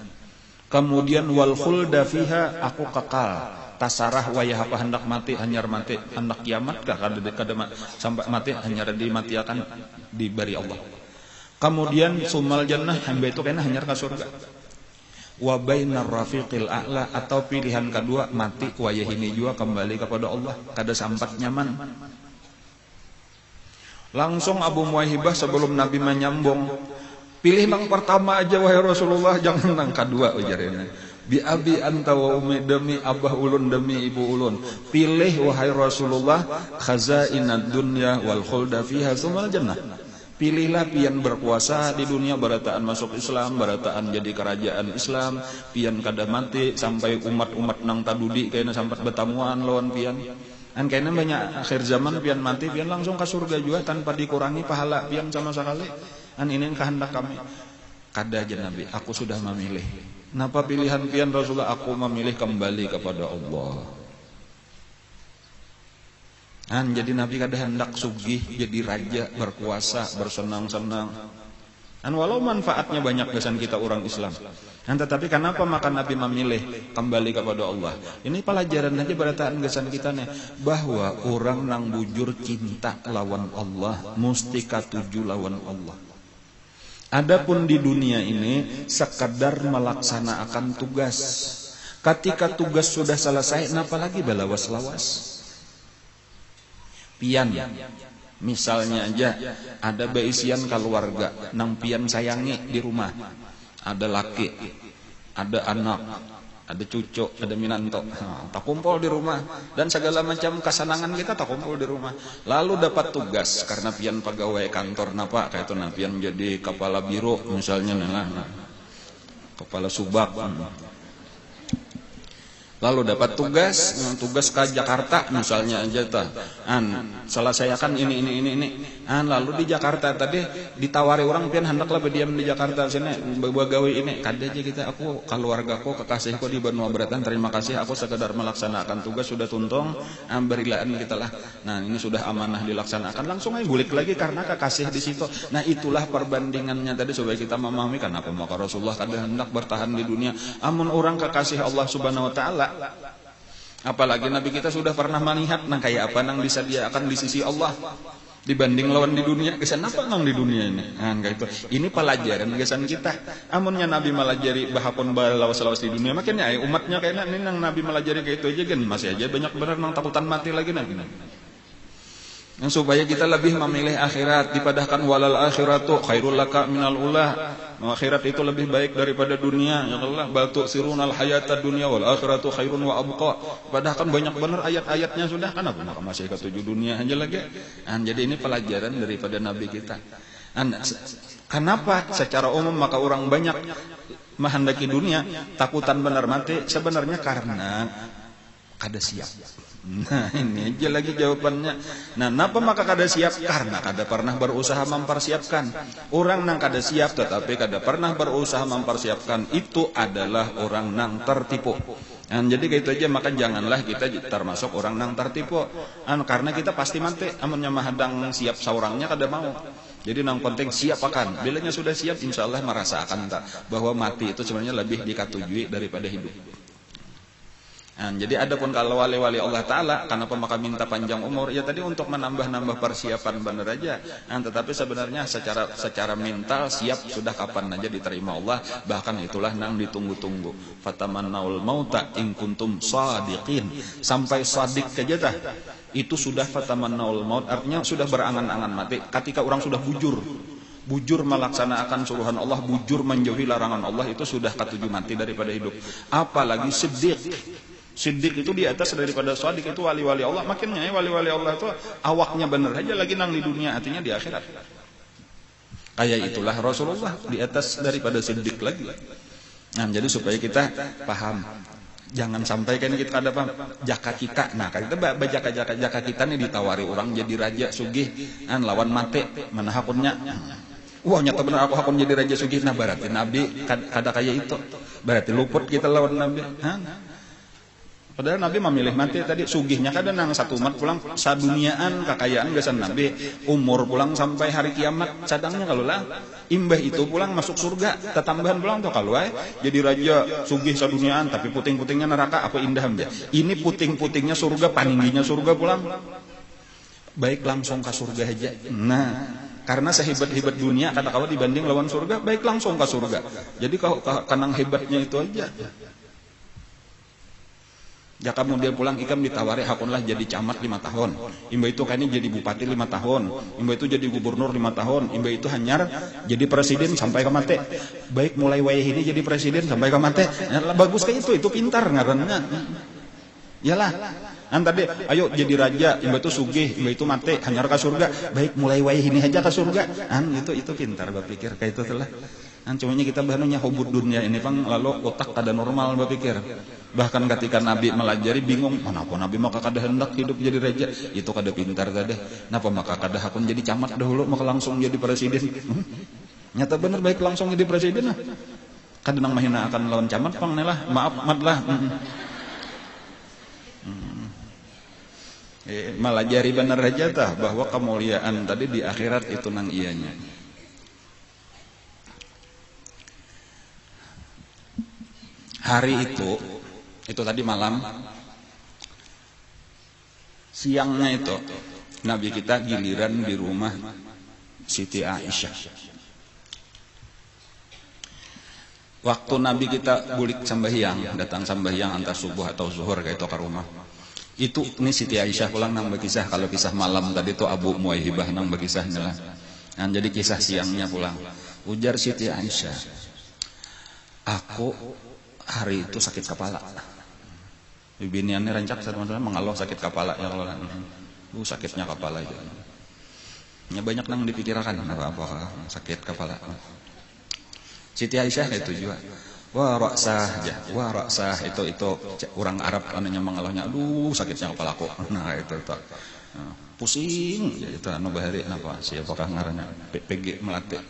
Kemudian wal khulda fiha, aku kekal. Tasarah wayah apa hendak mati, hanyar mati, hendak kiamat kah kada sampai mati hanyar dimatiakan diberi Allah. Kemudian sumal jannah, hamba itu kena hanyar ke surga. Wa bainar rafiqil a'la, atau pilihan kedua mati wayah ini juga kembali kepada Allah, kada sampat nyaman. Langsung Abu Muwaihibah sebelum Nabi menyambung, pilih nang pertama aja wahai Rasulullah, jangan nang kedua ujarnya. Bi abi anta wa ummi, demi abah ulun demi ibu ulun. Pilih wahai Rasulullah khazainad dunya wal khulda fiha sumal jannah. Pilihlah pian berkuasa di dunia, barataan masuk Islam, barataan jadi kerajaan Islam, pian kada mati sampai umat-umat nang tadudi kayaknya sampai betamuan lawan pian. Kayaknya banyak akhir zaman pian mati, pian langsung ke surga juga tanpa dikurangi pahala pian sama sekali. Ini kehendak kami. Kada aja Nabi, aku sudah memilih. Napa pilihan pian Rasulullah? Aku memilih kembali kepada Allah. Jadi Nabi kada hendak sugih, jadi raja, berkuasa, bersenang-senang. Walau manfaatnya banyak kesan kita orang Islam. Tetapi kenapa maka Nabi memilih kembali kepada Allah? Ini pelajaran aja berataan kesan kita nih, bahwa orang nang bujur cinta lawan Allah, mesti katuju lawan Allah. Adapun di dunia ini sekadar melaksanakan tugas. Ketika tugas sudah selesai, napa lagi balawas-lawas? Pian, misalnya aja ada beisian keluarga, nang pian sayangi di rumah, ada laki, ada anak, ada cucu, ada minanto, tak kumpul di rumah, dan segala macam kesenangan kita tak kumpul di rumah. Lalu dapat tugas karena pian pegawai kantor napa kayak itu, pian jadi kepala biro misalnya, kepala subak. Lalu dapat tugas ke Jakarta misalnya aja tah. Selesaikan ini. Lalu di Jakarta tadi ditawari orang pian hendaklah berdiam di Jakarta sini begawe ini. Kada aja kita, aku keluargaku, kekasihku di Benua Beratan, terima kasih, aku sekedar melaksanakan tugas sudah tuntung, berilaan kita lah. Ini sudah amanah dilaksanakan, langsung aja bulik lagi karena kekasih di situ. Itulah perbandingannya tadi supaya kita memahami kenapa maka Rasulullah kada hendak bertahan di dunia. Amun orang kekasih Allah Subhanahu wa taala, apalagi Nabi kita sudah pernah melihat kayak apa nang disediakan di sisi Allah dibanding lawan di dunia. Kesan apa nang di dunia ini? Gitu. Ini pelajaran kesan kita. Amunnya Nabi melajari bahapun balawas-lawas di dunia, makanya umatnya kayaknya ini nang Nabi melajari kayak itu aja kan masih aja banyak benar nang takutan mati lagi Nabi. supaya kita lebih memilih akhirat, dipadahkan walal akhiratu khairul laka minal ula. Akhirat itu lebih baik daripada dunia. Ya Allah, bal tu'sirunal hayatad dunya wal akhiratu khairun wa abqa. Padahal banyak benar ayat-ayatnya sudah, kenapa masih ke 7 dunia aja lagi. Jadi ini pelajaran daripada Nabi kita. Kenapa secara umum maka orang banyak menghendaki dunia, takutan benar mati? Sebenarnya karena kada siap. Nah ini aja lagi jawabannya. Nah kenapa maka kada siap? Karena kada pernah berusaha mempersiapkan. Orang nang kada siap tetapi kada pernah berusaha mempersiapkan, itu adalah orang nang tertipu. Jadi kayak itu aja, maka janganlah kita termasuk orang nang tertipu. Karena kita pasti mati. Amunnya mahadang siap saurangnya kada mau. Jadi nang penting siap akan. Bilanya sudah siap, insya Allah merasakan bahwa mati itu sebenarnya lebih dikatujui daripada hidup. Jadi adapun kalau wali-wali Allah Ta'ala, kenapa maka minta panjang umur? Ya tadi untuk menambah-nambah persiapan benar aja. Tetapi sebenarnya secara mental siap sudah kapan aja diterima Allah. Bahkan itulah nang ditunggu-tunggu. Fatamannaul mauta in kuntum shadiqin. Sampai sadik aja dah. Itu sudah fatamannaul maut, artinya sudah berangan-angan mati. Ketika orang sudah bujur melaksanakan suruhan Allah, bujur menjauhi larangan Allah, itu sudah ketujuh mati daripada hidup. Apalagi siddiq. Siddiq itu di atas daripada shadiq, itu wali-wali Allah. Makinnya wali-wali Allah itu awaknya bener aja lagi nang di dunia, artinya di akhirat. Kayak itulah Rasulullah di atas daripada siddiq lagi. Jadi supaya kita paham, jangan sampai kan kita ada paham jaka kita. Nah kita jaka kita nih ditawari orang jadi raja sugih, lawan mate mana hakunnya. Wah nyata benar aku hakun jadi raja sugih. Nah berarti Nabi kada kayak itu, berarti luput kita lawan Nabi. Padahal Nabi memilih mati tadi, sugihnya kadang nang satu umat pulang saduniaan kekayaan gasan Nabi, umur pulang sampai hari kiamat cadangnya kalau lah, imbah itu pulang masuk surga, tetambahan pulang tuh kalau jadi raja sugih saduniaan tapi puting-putingnya neraka, apa indah aja. Ini puting-putingnya surga, paningginya surga pulang, baik langsung ke surga aja. Nah karena sehebat-hebat dunia kata-kata dibanding lawan surga, baik langsung ke surga. Jadi kalau kanang hebatnya itu aja. Ya kemudian pulang ikam ditawari hakunlah jadi camat 5 tahun. Imba itu kan jadi bupati 5 tahun. Imba itu jadi gubernur 5 tahun. Imba itu hanyar jadi presiden sampai ke mate. Baik mulai wayah ini jadi presiden sampai ke mate. Bagus kayak itu pintar ngarannya. Yalah. Tadi ayo jadi raja, imba itu sugih, imba itu mate, hanyar ke surga. Baik mulai wayah ini aja ke surga. Itu pintar berpikir kayak itu telah. Cumanya kita bahannya hubud dunia ini pang lalu otak kada normal berpikir. Bahkan ketika Nabi melajari bingung, kenapa Nabi maka kada hendak hidup jadi raja? Itu kada pintar tadi. Kenapa maka kada hakun jadi camat dahulu maka langsung jadi presiden? Nyata benar baik langsung jadi presiden lah. Kada nang mahina akan lawan camat pang nelah, maaf madlah. Melajari benar aja tah bahwa kemuliaan tadi di akhirat itu nang ianya. Hari itu tadi malam, siangnya itu Nabi kita giliran di rumah Siti Aisyah. Waktu Nabi kita bulik sambahyang, datang sambahyang antara subuh atau zuhur kayak itu ke rumah. Itu ini Siti Aisyah pulang nang berkisah, kalau kisah malam tadi itu Abu Muwaihibah nang berkisahnya lah. Jadi kisah siangnya pulang. Ujar Siti Aisyah, aku hari itu sakit kepala. Bibiniannya rancak teman-teman mengeluh sakit kepala ya Allah. Sakitnya kepala itu. Ya banyak nang dipikirkan apa sakit kepala. Siti Aisyah itu juga. Wah raksah itu orang Arab anaknya mengeluhnya, aduh sakitnya kepalaku. Nah itu. Pusing ya itu bahari napa siapakah ngarannya PG Melati.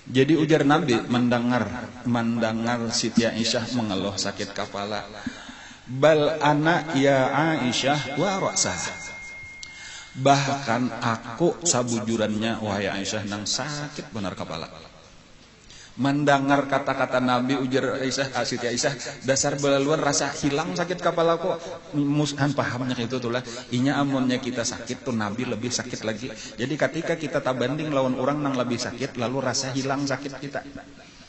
Jadi ujar Nabi mendengar Siti Aisyah mengeluh sakit kepala. Bal ana ya Aisyah wa ra'sah. Bahkan aku sabujurannya wahai Aisyah nang sakit benar kepala. Mendengar kata-kata Nabi ujar Siti Aisyah, dasar belaluan rasa hilang sakit kepalaku. Mushan pahamnya itu tuh lah. Inya amunnya kita sakit tuh Nabi lebih sakit lagi. Jadi ketika kita tak banding lawan orang nang lebih sakit, lalu rasa hilang sakit kita.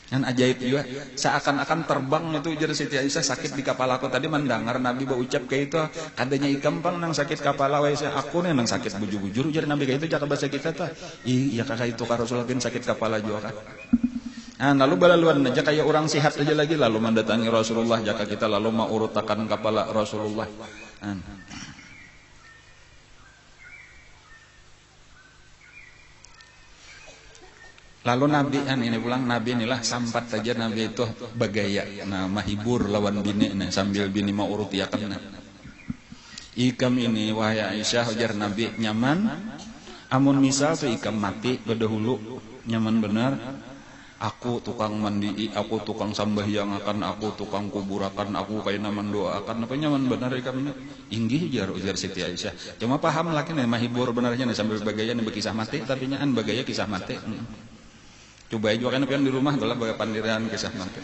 Kan ajaib juga, seakan-akan terbang itu ujar Siti Aisyah, sakit di kepala aku tadi mendengar Nabi berucap kayak itu, kadanya ikam pang nang sakit kepala wae aku nih nang sakit bujur-bujur ujar Nabi kayak itu cakap bahasa kita tah. Iya kakak itu ka Rasulullah sakit kepala juga kan. Nah, lalu balaluan aja kayak orang sihat aja lagi lalu mendatangi Rasulullah jaka kita lalu mau urutakan kepala Rasulullah. Lalu Nabi ini pulang Nabi inilah sampat saja Nabi itu bagaya nah mahibur lawan bini nah, sambil bini mau urut ya kan ikam ini wahai Aisyah ujar Nabi nyaman amun misal tuh ikam mati berdahulu nyaman benar aku tukang mandi aku tukang sambahyang akan aku tukang kuburakan aku kayak naman doakan apa nyaman benar ikam ini inggih ujar Siti Aisyah cuma paham lagi nih mahibur benarnya nih sambil bagaya nih berkisah mati tapi nyaan bagaya kisah mati coba aja kan di rumah adalah bagai pandirian kisah mati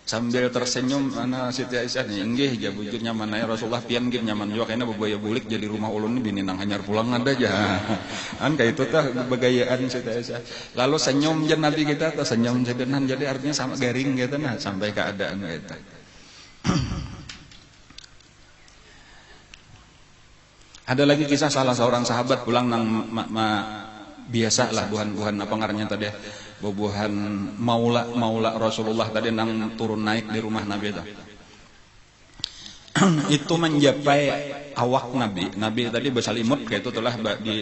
sambil tersenyum anak Siti Aisyah nih inggih ja bujur nyaman aya Rasulullah pian gin nyaman juga kayaknya bebaya bulik jadi rumah ulun ini bini nang hanyar pulang ada aja kan kayak itu tah begayaan Siti Aisyah lalu senyum jen Nabi kita tah senyum sedenan jadi artinya sama garing gitu nah sampai keadaan gitu ada lagi kisah salah seorang sahabat pulang nang biasa lah buhan apa ngarannya tadi buhan maula Rasulullah tadi nang turun naik di rumah Nabi itu menjapai awak Nabi tadi bersalimut kayak itu telah di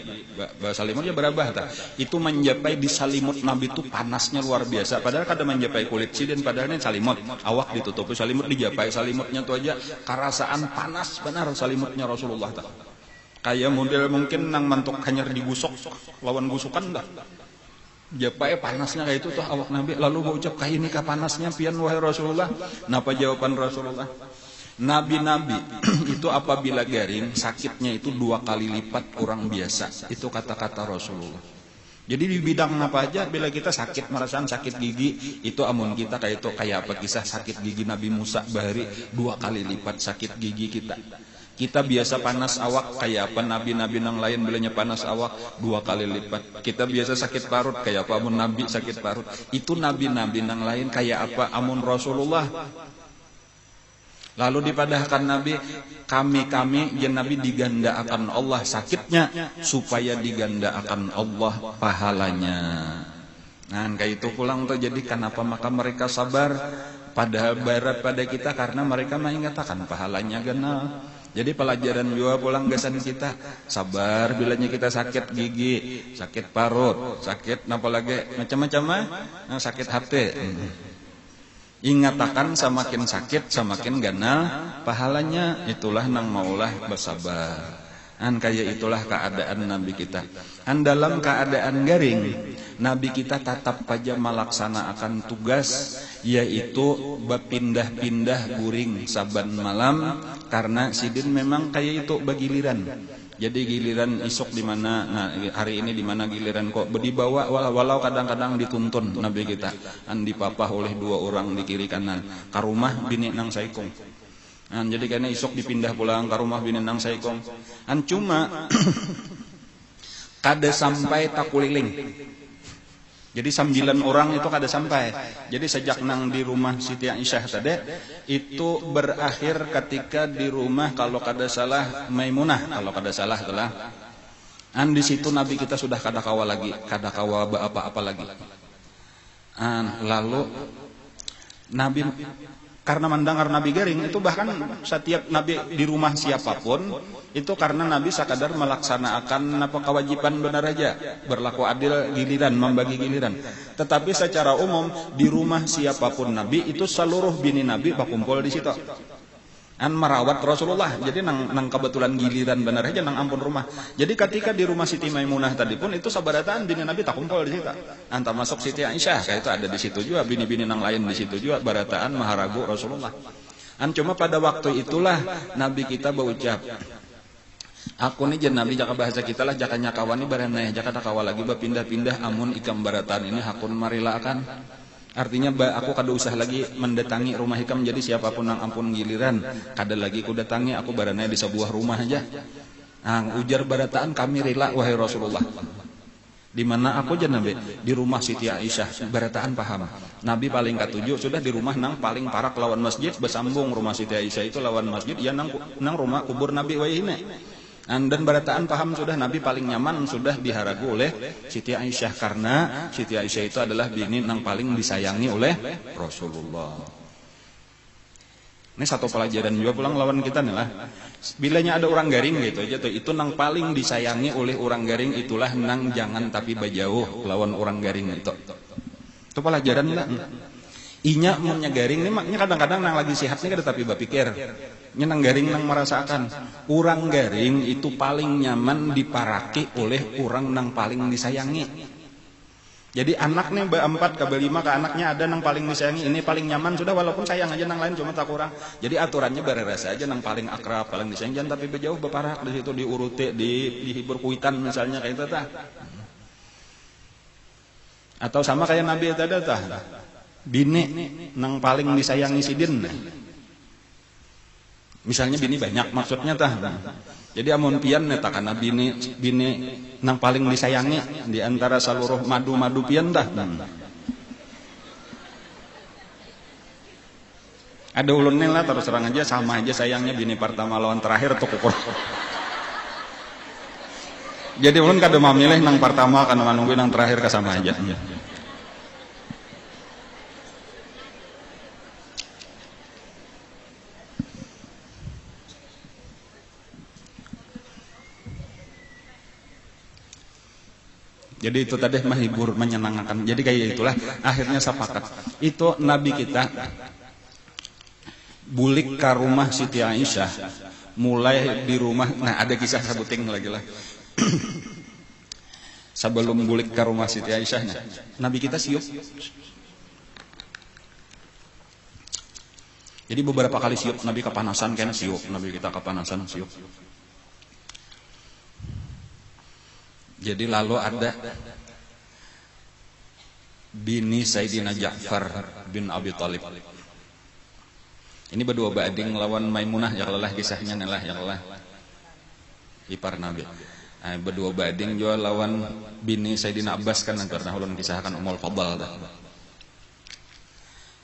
bersalimut ya berabah ta itu menjapai di salimut Nabi itu panasnya luar biasa padahal kada menjapai kulit sidin padahal ini salimut awak ditutupi salimut dijapai salimutnya tuh aja karasaan panas benar salimutnya Rasulullah ta kayak model mungkin nang mantuk hanyar digusok lawan gusukan dah japai panasnya kayak itu tuh awak Nabi lalu berucap kayak ini kah panasnya pian wahai Rasulullah napa jawaban Rasulullah Nabi-nabi itu apabila garing sakitnya itu 2 kali lipat orang biasa itu kata-kata Rasulullah jadi di bidang apa aja bila kita sakit merasaan sakit gigi itu amun kita kayak itu kayak apa kisah sakit gigi Nabi Musa bahari 2 kali lipat sakit gigi kita biasa panas awak kayak apa nabi-nabi nang lain bilanya panas awak 2 kali lipat kita biasa sakit parut kayak apa amun nabi sakit parut itu nabi-nabi nang lain kayak apa amun Rasulullah lalu dipadahkan Nabi kami jen Nabi diganda akan Allah sakitnya supaya diganda akan Allah pahalanya nah kayak itu pulang tuh jadi kenapa maka mereka sabar padahal barat pada kita karena mereka mengatakan pahalanya genal. Jadi pelajaran juga pulang gasan kita sabar bilanya kita sakit gigi, sakit parut, sakit apa lagi macam-macam sakit hati. Ingatakan semakin sakit semakin ganal pahalanya itulah nang maulah bersabar. Kayak itulah keadaan Nabi kita. Dalam keadaan garing Nabi kita tetap aja melaksanakan tugas yaitu berpindah-pindah guring saban malam karena sidin memang kayak itu bagiliran. Jadi giliran isuk di mana hari ini di mana giliran kok dibawa walau kadang-kadang dituntun Nabi kita dipapah oleh 2 orang di kiri kanan ke rumah bini nang saikong. Jadi karena isuk dipindah pulang ke rumah bini nang saikong. Cuma kada sampai takuliling. Jadi 9 orang itu kada sampai. Jadi sejak nang di rumah Siti Aisyah tadi itu berakhir ketika di rumah kalau kada salah Maimunah kalau kada salah telah. Di situ Nabi kita sudah kada kawa lagi, kada kawa apa-apa lagi. Lalu Nabi karena mendengar Nabi garing itu bahkan setiap Nabi di rumah siapapun itu karena Nabi sekadar melaksanakan apa kewajiban benar aja berlaku adil giliran membagi giliran tetapi secara umum di rumah siapapun Nabi itu seluruh bini Nabi berkumpul di situ merawat Rasulullah jadi nang kebetulan giliran benar aja nang ampun rumah jadi ketika di rumah Siti Maimunah tadi pun itu sabarataan bini Nabi tak kumpul di situ antara masuk Siti Aisyah kayak itu ada di situ juga bini-bini nang lain di situ juga barataan maharagu Rasulullah cuma pada waktu itulah Nabi kita berucap aku nih jen Nabi jaka bahasa kita lah jaka nyakawani baranaya jaka takawa lagi berpindah-pindah amun ikam barataan ini hakun marila akan artinya aku kada usah lagi mendatangi rumah hikam jadi siapapun yang ampun giliran kada lagi ku datangi aku baranaya di sebuah rumah aja ujar barataan kami rela wahai Rasulullah Di mana aku aja Nabi? Di rumah Siti Aisyah. Barataan paham. Nabi paling katujuh sudah di rumah nang paling parak lawan masjid, bersambung rumah Siti Aisyah itu lawan masjid, ya nang rumah kubur Nabi wayine. Dan barataan paham sudah Nabi paling nyaman sudah diharagu oleh Siti Aisyah karena Siti Aisyah itu adalah bini nang paling disayangi oleh Rasulullah. Ini satu pelajaran juga pulang lawan kita nih lah. Bilanya ada orang garing gitu aja tuh, itu nang paling disayangi oleh orang garing itulah nang jangan tapi bajauh lawan orang garing itu. Itu pelajaran lah. Inya munnya garing nih maknya kadang-kadang nang lagi sehat nih kada tapi bapikir. Nya nang garing nang merasakan orang garing itu paling nyaman diparaki oleh orang nang paling disayangi. Jadi anak nih be-4 ke be-5 ke anaknya ada nang paling disayangi, ini paling nyaman sudah walaupun sayang aja nang lain cuma tak kurang. Jadi aturannya barerasa aja nang paling akrab, paling disayangi jangan tapi bejauh beparak di situ diuruti dihibur kuitan misalnya kayak itu tah. Atau sama kayak Nabi tadi tah. Bini nang paling disayangi sidin. Misalnya bini banyak maksudnya tah. Jadi amun pian eta kana bini nang paling disayangi di antara seluruh madu-madu pian tah. Ada ulunnya lah terus terang aja sama aja sayangnya bini pertama lawan terakhir tuh kukur. Jadi ulun kada mamilih nang pertama kana manunggu nang terakhir ka sama aja. Jadi itu tadi menghibur, menyenangkan. Jadi kayak itulah akhirnya sepakat. Itu Nabi kita bulik ke rumah Siti Aisyah. Mulai di rumah, nah ada kisah sabuting lagi lah. Sebelum bulik ke rumah Siti Aisyahnya, Nabi kita siup. Jadi beberapa kali siup, Nabi kepanasan kan siup, Nabi kita kepanasan siup. Jadi lalu ada bini Sayyidina Ja'far bin Abi Thalib. Ini berdua bading lawan Maimunah ya Allah kisahnya nih ya Allah. Ipar Nabi. Nah, berdua bading juga lawan bini Sayyidina Abbas kan pernah ulun kisahkan Ummul Fadl dah.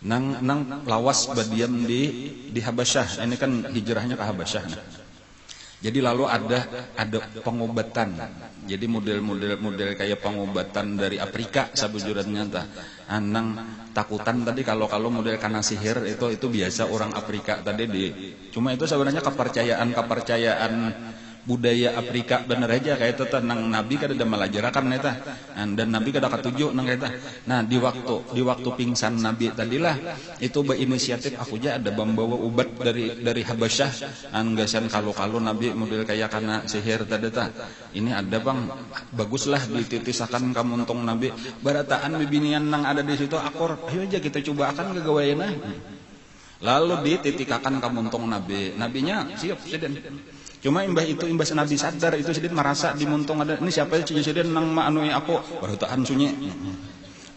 Nang lawas badiam di Habasyah. Ini kan hijrahnya ke Habasyah. Nah. Jadi lalu ada pengobatan. Jadi model kayak pengobatan dari Afrika sabujurannya tah. Anang takutan tadi kalau model kana sihir itu biasa orang Afrika tadi cuma itu sebenarnya kepercayaan budaya Afrika bener aja kayak itu nang Nabi kada ada melajarakan eta dan Nabi kada katuju nang eta. Nah di waktu pingsan Nabi tadilah itu berinisiatif aku aja ada membawa obat dari Habasyah anggasan kalau Nabi model kayak kana sihir tadi tah. Ini ada Bang baguslah dititisakan kamu untung Nabi barataan bibinian nang ada di situ akor ayo aja kita coba akan kegawayeuna. Lalu dititikakan kamu untung nabinya siap sedang. Cuma imbah Nabi sadar itu sedikit merasa dimuntung ada ini siapa yang sedikit nang maanui aku baru tahan sunyi.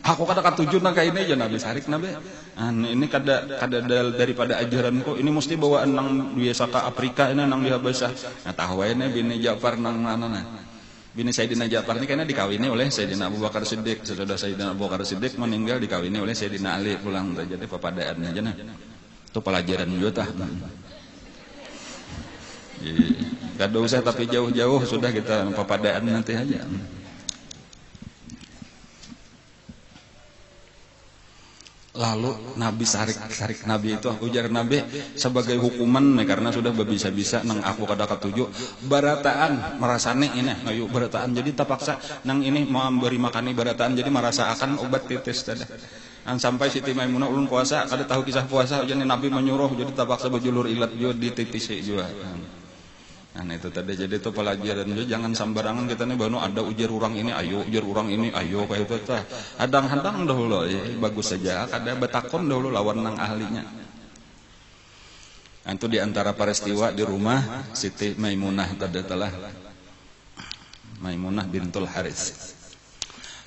Aku kata katujuh nang kayak ini aja Nabi sarik Nabi. Ini kada daripada ajaranku ini mesti bawa nang biasa ke Afrika ini nang di Habasyah. Nah tahu ini bini Ja'far nang mana nah. Bini Sayyidina Ja'far ini kayaknya dikawini oleh Sayyidina Abu Bakar Siddiq. Sesudah Sayyidina Abu Bakar Siddiq meninggal dikawini oleh Sayyidina Ali pulang jadi pepadaan aja nah. Itu pelajaran juga tah. Gak usah tapi jauh-jauh sudah kita pepadaan nanti aja. Lalu Nabi sarik Nabi itu ujar Nabi sebagai hukuman karena sudah bisa nang aku kada katuju barataan merasane ini ayo barataan jadi terpaksa nang ini mau beri makani barataan jadi merasa akan obat titis tadi. Sampai Siti Maimunah ulun puasa kada tahu kisah puasa jadi Nabi menyuruh jadi terpaksa bejulur ilat juga dititisi juga. Nah itu tadi jadi itu pelajaran juga jangan sembarangan kita nih baru ada ujar orang ini ayo kayak itu tah hadang-hadang dahulu ya bagus saja kada betakon dahulu lawan nang ahlinya. Itu diantara peristiwa di rumah Siti Maimunah tadi telah Maimunah bintul Haris.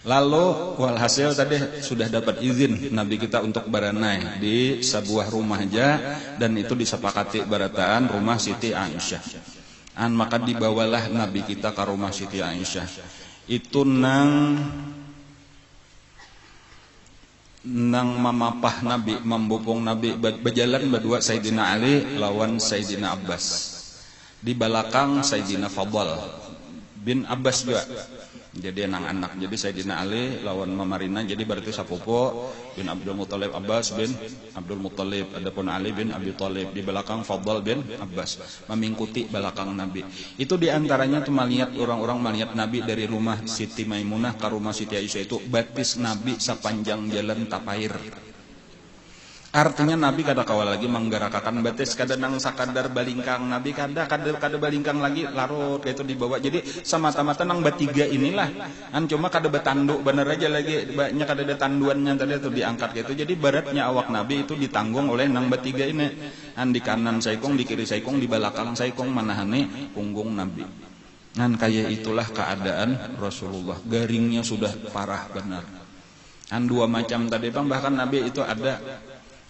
Lalu walhasil tadi sudah dapat izin Nabi kita untuk beranai di sebuah rumah aja dan itu disepakati barataan rumah Siti Aisyah. Maka dibawalah Nabi kita ke rumah Siti Aisyah. itu nang mamapah Nabi, membopong Nabi, berjalan berdua Sayyidina Ali lawan Sayyidina Abbas. Di belakang Sayyidina Fadl bin Abbas juga. Jadi anak-anak. Jadi Sayyidina Ali lawan Mamarina, jadi berarti sapopo bin Abdul Muthalib Abbas bin Abdul Muthalib. Adapun Ali bin Abi Thalib di belakang Fadl bin Abbas, memingkuti belakang Nabi. Itu diantaranya tuh melihat orang-orang melihat Nabi dari rumah Siti Maimunah ke rumah Siti Aisyah itu batis Nabi sepanjang jalan tapair. Artinya Nabi kada kawal lagi menggerakkan batis, kada nang sakadar balingkang Nabi kada balingkang lagi larut itu dibawa. Jadi semata-mata nang batiga inilah cuma kada betanduk bener aja lagi banyak kada ada tanduannya tadi itu diangkat gitu. Jadi beratnya awak Nabi itu ditanggung oleh nang batiga ini. Di kanan saikong, di kiri saikong, di belakang saikong manahane punggung Nabi. Kayak itulah keadaan Rasulullah. Garingnya sudah parah benar. Dua macam tadi bahkan Nabi itu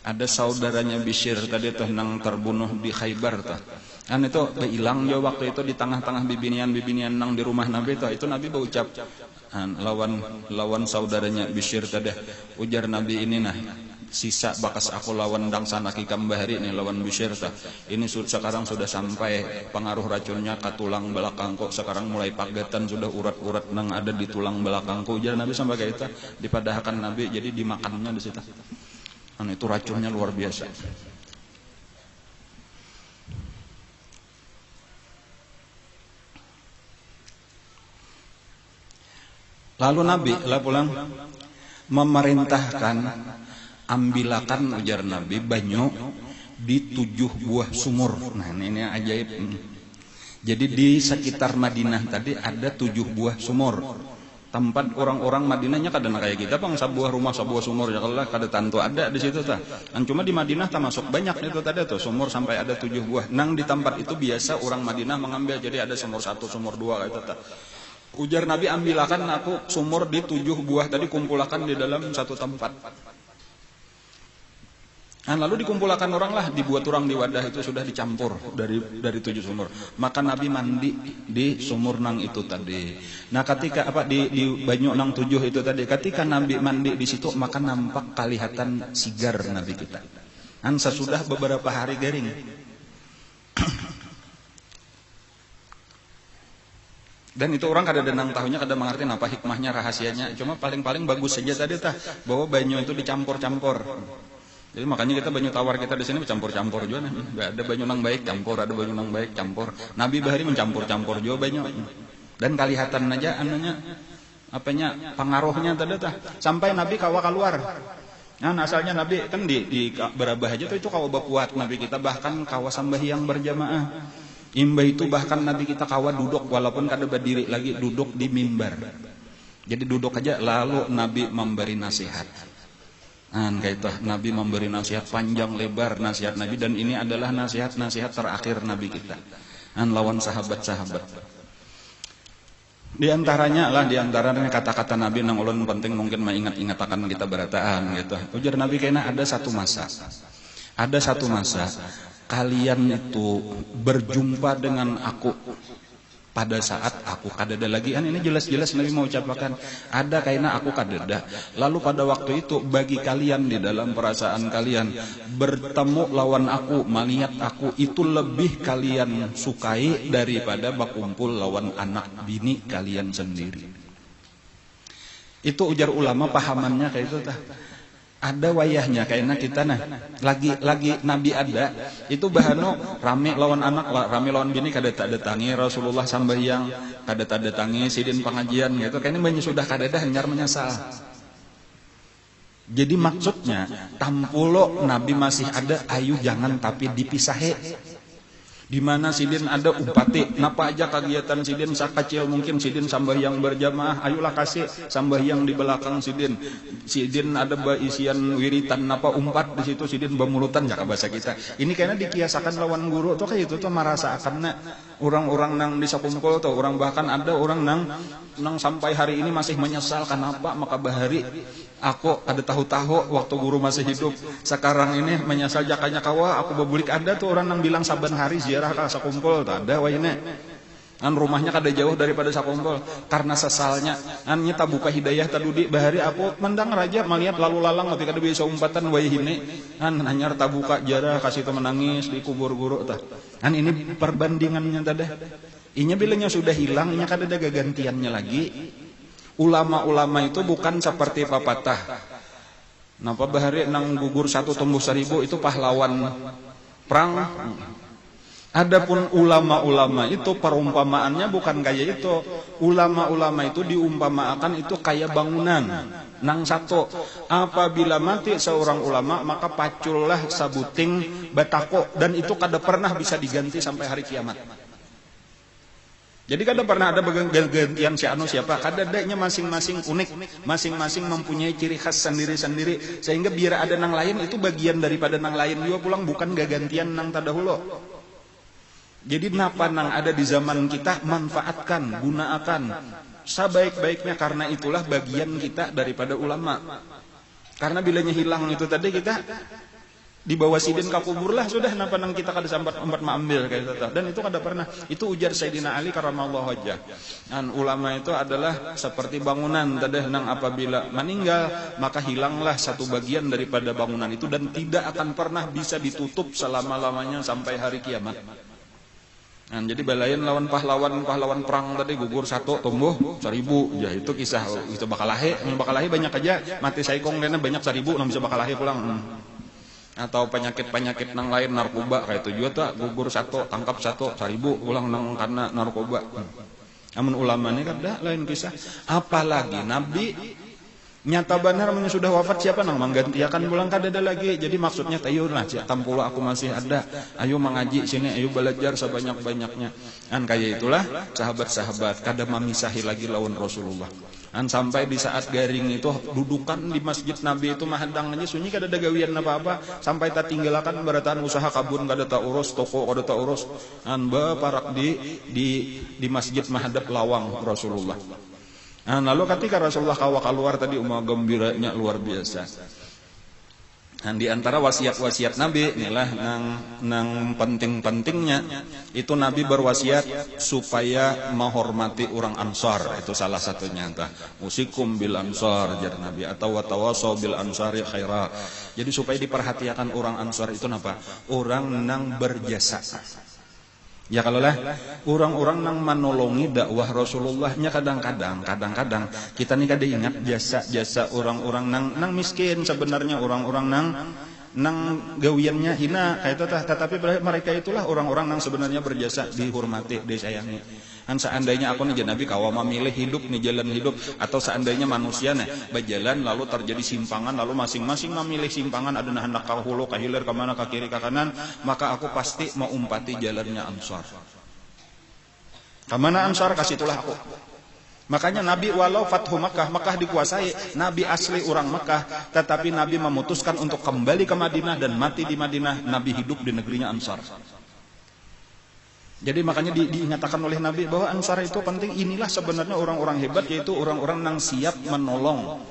ada saudaranya Bishr tadi tuh nang terbunuh di Khaybar tuh. Itu hilang dia waktu itu di tengah-tengah bibinian nang di rumah Nabi tuh. Itu Nabi berucap lawan saudaranya Bishr tadi. Ujar Nabi ini sisa bakas aku lawan dang sana kikam bahari nih lawan Bishr tuh. Ini sekarang sudah sampai pengaruh racunnya ke tulang belakangku. Sekarang mulai pagatan sudah urat-urat nang ada di tulang belakangku. Ujar Nabi sampai kayak itu dipadahkan Nabi jadi dimakannya di situ. Itu racunnya luar biasa. Lalu Nabi pulang memerintahkan ambilakan ujar Nabi banyu di 7 buah sumur. Ini ajaib. Jadi di sekitar Madinah tadi ada 7 buah sumur. Tempat orang-orang Madinahnya kadang kayak kita sebuah rumah sebuah sumur ya kalau kada tantu ada di situ tah. Cuma di Madinah termasuk banyak itu tadi tuh sumur sampai ada 7 buah. Nang di tempat itu biasa orang Madinah mengambil jadi ada sumur 1, sumur 2 kayak itu tah. Ujar Nabi ambilakan aku sumur di 7 buah tadi kumpulkan di dalam satu tempat. Lalu dikumpulkan orang lah, dibuat orang di wadah itu sudah dicampur dari 7 sumur. Maka Nabi mandi di sumur nang itu tadi. Ketika di banyu nang 7 itu tadi, ketika Nabi mandi di situ maka nampak kelihatan sigar Nabi kita. Sesudah beberapa hari garing. Dan itu orang kada denang tahunya, kada mengerti apa hikmahnya, rahasianya. Cuma paling-paling bagus saja tadi tah bahwa banyu itu dicampur-campur. Jadi makanya kita banyu tawar kita di sini campur-campur juga. Gak ada banyu nang baik campur, ada banyu nang baik campur. Nabi bahari mencampur-campur juga banyu. Dan kelihatan aja pengaruhnya tadi tah. Sampai Nabi kawa keluar. Asalnya Nabi kan di berabah aja tuh itu kawa bakuat Nabi kita bahkan kawa sambahyang berjamaah. Imba itu bahkan Nabi kita kawa duduk walaupun kada berdiri lagi duduk di mimbar. Jadi duduk aja lalu Nabi memberi nasihat. Kayak itu Nabi memberi nasihat panjang lebar nasihat Nabi dan ini adalah nasihat terakhir Nabi kita lawan sahabat-sahabat. Di antaranya kata-kata Nabi nang ulun penting mungkin mengingat-ingat akan kita berataan gitu. Ujar Nabi kayaknya ada satu masa kalian itu berjumpa dengan aku pada saat aku kadada lagi. Ini jelas-jelas Nabi mau ucapkan ada kayaknya aku kadada. Lalu pada waktu itu bagi kalian di dalam perasaan kalian bertemu lawan aku, melihat aku itu lebih kalian sukai daripada berkumpul lawan anak bini kalian sendiri. Itu ujar ulama pahamannya kayak itu tah. Ada wayahnya kayaknya kita lagi Nabi ada itu bahano rame lawan anak rame lawan bini kada tak datangi Rasulullah sambahyang kada tak datangi sidin pengajian gitu kayaknya banyak sudah kada dah hanyar menyesal. Jadi maksudnya tampulo Nabi masih ada ayu jangan tapi dipisahe. Di mana sidin ada upati, napa aja kegiatan sidin sakacil mungkin sidin sambahyang berjamaah, ayolah kasih sambahyang di belakang sidin. Sidin ada isian wiritan napa umpat di situ sidin bamulutan jaka bahasa kita. Ini kayaknya dikiasakan lawan guru tuh kayak itu tuh merasa akannya orang-orang nang di sakumpul tuh orang bahkan ada orang nang sampai hari ini masih menyesal kenapa maka bahari aku ada tahu-tahu waktu guru masih hidup sekarang ini menyesal jakanya kawa aku bebulik ada tuh orang nang bilang saban hari ziarah ka sakumpul tak ada wayne Rumahnya kada jauh daripada sakumpul karena sesalnya nya tabuka hidayah tadudi bahari aku mendang raja melihat lalu lalang ketika ada bisa umpatan wayhine hanyar tabuka jarah kasih itu menangis di kubur guru tah ini perbandingannya tadi inya bilanya sudah hilang inya kada ada gantiannya lagi. Ulama-ulama itu bukan seperti papatah napa bahari nang gugur 1 tumbuh 1000 itu pahlawan perang. Adapun ulama-ulama itu perumpamaannya bukan kayak itu. Ulama-ulama itu diumpamakan itu kayak bangunan. Nang satu, apabila mati seorang ulama maka pacullah sabuting batako dan itu kada pernah bisa diganti sampai hari kiamat. Jadi kada pernah ada gantian si anu siapa. Kada adanya masing-masing unik, masing-masing mempunyai ciri khas sendiri-sendiri sehingga biar ada nang lain itu bagian daripada nang lain juga pulang bukan gantian nang tadahulu. Jadi napa nang ada di zaman kita manfaatkan, gunakan sebaik-baiknya karena itulah bagian kita daripada ulama. Karena bilanya hilang itu tadi kita dibawa sidin ke kubur lah sudah napa nang kita kada sambat ambil kayak gitu. Dan itu kada pernah. Itu ujar Sayyidina Ali karramallahu wajhah. Dan ulama itu adalah seperti bangunan tadi nang apabila meninggal maka hilanglah satu bagian daripada bangunan itu dan tidak akan pernah bisa ditutup selama-lamanya sampai hari kiamat. Jadi balayan lawan pahlawan perang tadi gugur 1 tumbuh 1000 ya itu kisah itu bakal lahir banyak aja mati saikong kena banyak 1000 nang bisa bakal lahir pulang atau penyakit nang lain narkoba kayak itu juga tak gugur 1 tangkap 1000 ulang nang karena narkoba. Namun ulama ini kada lain kisah apalagi nabi nyata benar sudah wafat siapa nang menggantikan pulang kada ada lagi. Jadi maksudnya tayo lah tampulu aku masih ada ayo mengaji sini ayo belajar sebanyak-banyaknya kayak itulah sahabat-sahabat kada memisahi lagi lawan Rasulullah sampai di saat garing itu dudukan di masjid Nabi itu mahadang aja sunyi kada ada gawian apa-apa sampai tak tinggalkan barataan usaha kabun kada tak urus toko kada tak urus parak di masjid mahadap lawang Rasulullah. Lalu ketika Rasulullah kawa keluar tadi gembiranya luar biasa. Di antara wasiat-wasiat Nabi inilah nang penting-pentingnya itu Nabi berwasiat supaya menghormati orang Ansar. Itu salah satunya usikum bil ansar jar Nabi atau watawasau bil ansari khaira. Jadi supaya diperhatikan orang Ansar itu apa? Orang nang berjasa. Ya kalau lah orang-orang nang menolongi dakwah Rasulullahnya kadang-kadang kita nih kada ingat jasa orang-orang nang miskin sebenarnya orang-orang nang gawiannya hina kayak itu tetapi mereka itulah orang-orang nang sebenarnya berjasa dihormati disayangi. Seandainya aku nih Nabi kawa memilih hidup nih jalan hidup atau seandainya manusia nih berjalan lalu terjadi simpangan lalu masing-masing memilih simpangan ada hendak ka hulu ka hilir ka mana ka kiri ka kanan maka aku pasti mau umpati jalannya Ansar. Kamana Ansar kasih itulah aku. Makanya Nabi walau Fathu Makkah dikuasai Nabi asli orang Makkah tetapi Nabi memutuskan untuk kembali ke Madinah dan mati di Madinah. Nabi hidup di negerinya Ansar. Jadi makanya diingatkan oleh Nabi bahwa Ansar itu penting. Inilah sebenarnya orang-orang hebat yaitu orang-orang yang siap menolong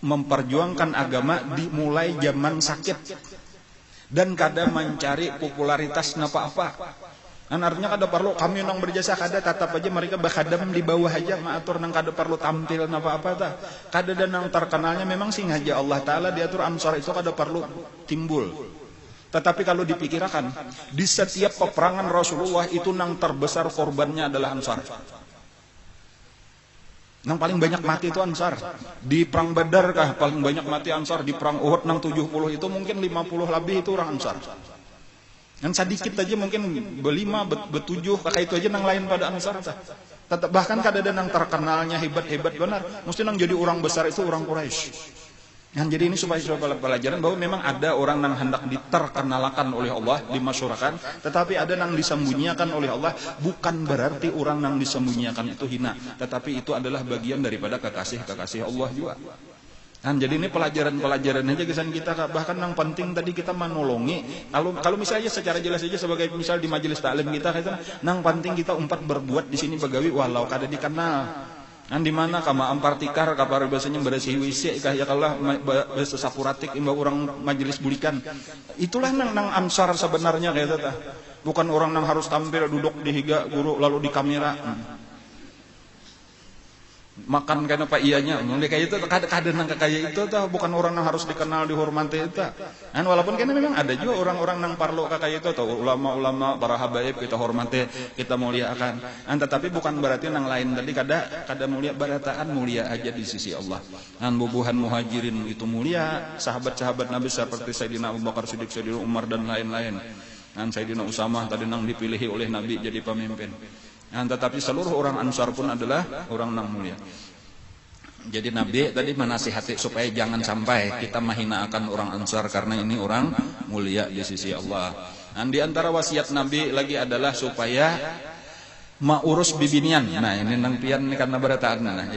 memperjuangkan agama dimulai zaman sakit dan kada mencari popularitas apa-apa. Artinya kada perlu kami nang berjasa kada tetap aja mereka berkhadam di bawah aja maatur nang kada perlu tampil apa-apa ta. Kada dan nang terkenalnya memang sing aja Allah taala diatur Ansar itu kada perlu timbul. Tetapi kalau dipikirkan di setiap peperangan Rasulullah itu nang terbesar korbannya adalah Ansar. Nang paling banyak mati itu Ansar. Di perang Badar kah paling banyak mati Ansar, di perang Uhud nang 70 itu mungkin 50 lebih itu orang Ansar. Yang sedikit aja mungkin berlima, betujuh, kakak itu aja nang lain pada Ansar. Bahkan kada ada nang terkenalnya hebat-hebat benar. Mesti nang jadi orang besar itu orang Quraisy. Jadi ini supaya pelajaran bahwa memang ada orang yang hendak diterkenalkan oleh Allah, dimasyhurkan, tetapi ada yang disembunyikan oleh Allah. Bukan berarti orang yang disembunyikan itu hina, tetapi itu adalah bagian daripada kekasih Allah juga. Jadi ini pelajaran aja kesan kita. Bahkan yang penting tadi kita menolongi. Kalau misalnya secara jelas saja sebagai misal di majelis taklim kita, yang penting kita berbuat di sini begawi walau kada dikenal. An di mana kama ampartikar kapar biasanya bersih WC kah ya kalah bahasa sapuratik imba orang majelis bulikan. Itulah nang Ansar sebenarnya kayak tata. Bukan orang nang harus tampil duduk di higa guru lalu di kamera. Makan karena pak ianya, kayak itu kadang kayak itu tuh bukan orang yang harus dikenal dihormati itu. Dan walaupun kan memang ada juga orang-orang yang parlo kayak itu atau ulama-ulama para habaib kita hormati, kita muliakan. Tetapi bukan berarti yang lain tadi kada mulia barataan mulia aja di sisi Allah. Dan bubuhan muhajirin itu mulia, sahabat-sahabat Nabi seperti Sayyidina Abu Bakar Siddiq, Sayyidina Umar dan lain-lain. Dan Sayyidina Usamah tadi nang dipilih oleh Nabi jadi pemimpin. Tetapi seluruh orang Ansar pun adalah orang yang mulia. Jadi Nabi tadi menasihati supaya jangan sampai kita menghinakan orang Ansar karena ini orang mulia di sisi Allah. Dan di antara wasiat Nabi lagi adalah supaya ma'urus bibinian. Nah ini nang pian karena berataan. Nah,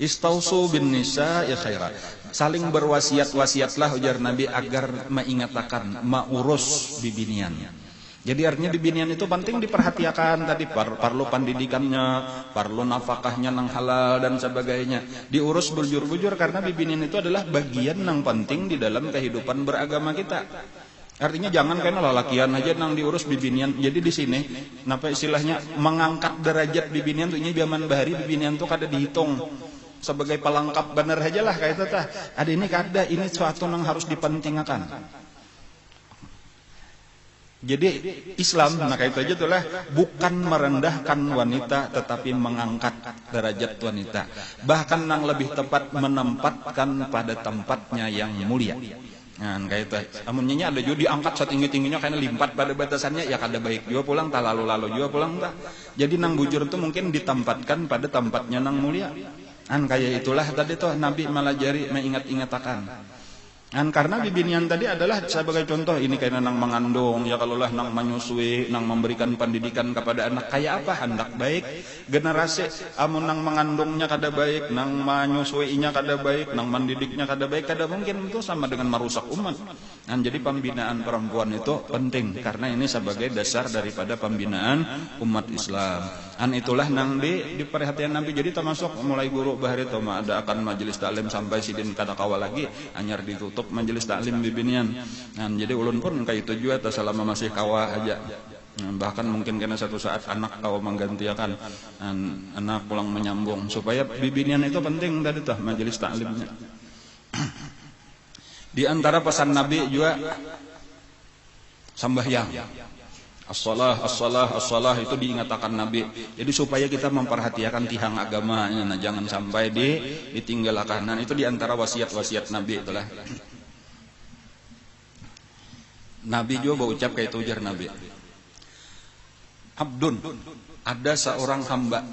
istausu bin nisa ya khaira. Saling berwasiat-wasiatlah ujar Nabi agar mengingatakan ma'urus bibinian. Jadi artinya bibinian itu penting diperhatikan tadi perlu pendidikannya, perlu nafkahnya nang halal dan sebagainya. Diurus bujur-bujur karena bibinian itu adalah bagian nang penting di dalam kehidupan beragama kita. Artinya jangan kena lalakian aja nang diurus bibinian. Jadi di sini napa istilahnya mengangkat derajat bibinian tuh ini zaman bahari bibinian tuh kada dihitung sebagai pelengkap bener aja lah kayak itu tah. Ada ini kada ini suatu nang harus dipentingkan. Jadi Islam, nah kayak itu aja tuh lah, bukan merendahkan wanita tetapi mengangkat derajat wanita. Bahkan yang lebih tepat menempatkan pada tempatnya yang mulia. Nah kayak itu. Amunnya ada juga diangkat setinggi-tingginya karena limpat pada batasannya ya kada baik juga pulang tak lalu-lalu juga pulang tak. Jadi nang bujur itu mungkin ditempatkan pada tempatnya nang mulia. Kan kayak itulah tadi tuh Nabi melajari mengingat-ingatakan. Dan karena bibinian tadi adalah sebagai contoh ini kayak nang mengandung ya kalau lah nang menyusui nang memberikan pendidikan kepada anak kayak apa hendak baik generasi amun nang mengandungnya kada baik nang menyusuinya kada baik nang mendidiknya kada baik kada mungkin itu sama dengan merusak umat. Dan jadi pembinaan perempuan itu penting karena ini sebagai dasar daripada pembinaan umat Islam. Dan itulah nang di perhatian Nabi jadi termasuk mulai guru bahari itu ada akan majelis taklim sampai sidin kada kawal lagi anyar ditutup majelis taklim bibinian. Nah, jadi ulun pun kayak itu juga selama masih kawa aja. Nah, bahkan mungkin karena satu saat anak kawa menggantikan anak pulang menyambung supaya bibinian itu penting tadi tuh majelis taklimnya. Di antara pesan Nabi juga sambahyang. As-salah itu diingatkan Nabi. Jadi supaya kita memperhatikan tihang agamanya, nah jangan sampai ditinggalkan. Nah, itu diantara wasiat-wasiat Nabi itulah. Nabi juga berucap kayak itu ujar Nabi. Abdun, ada seorang hamba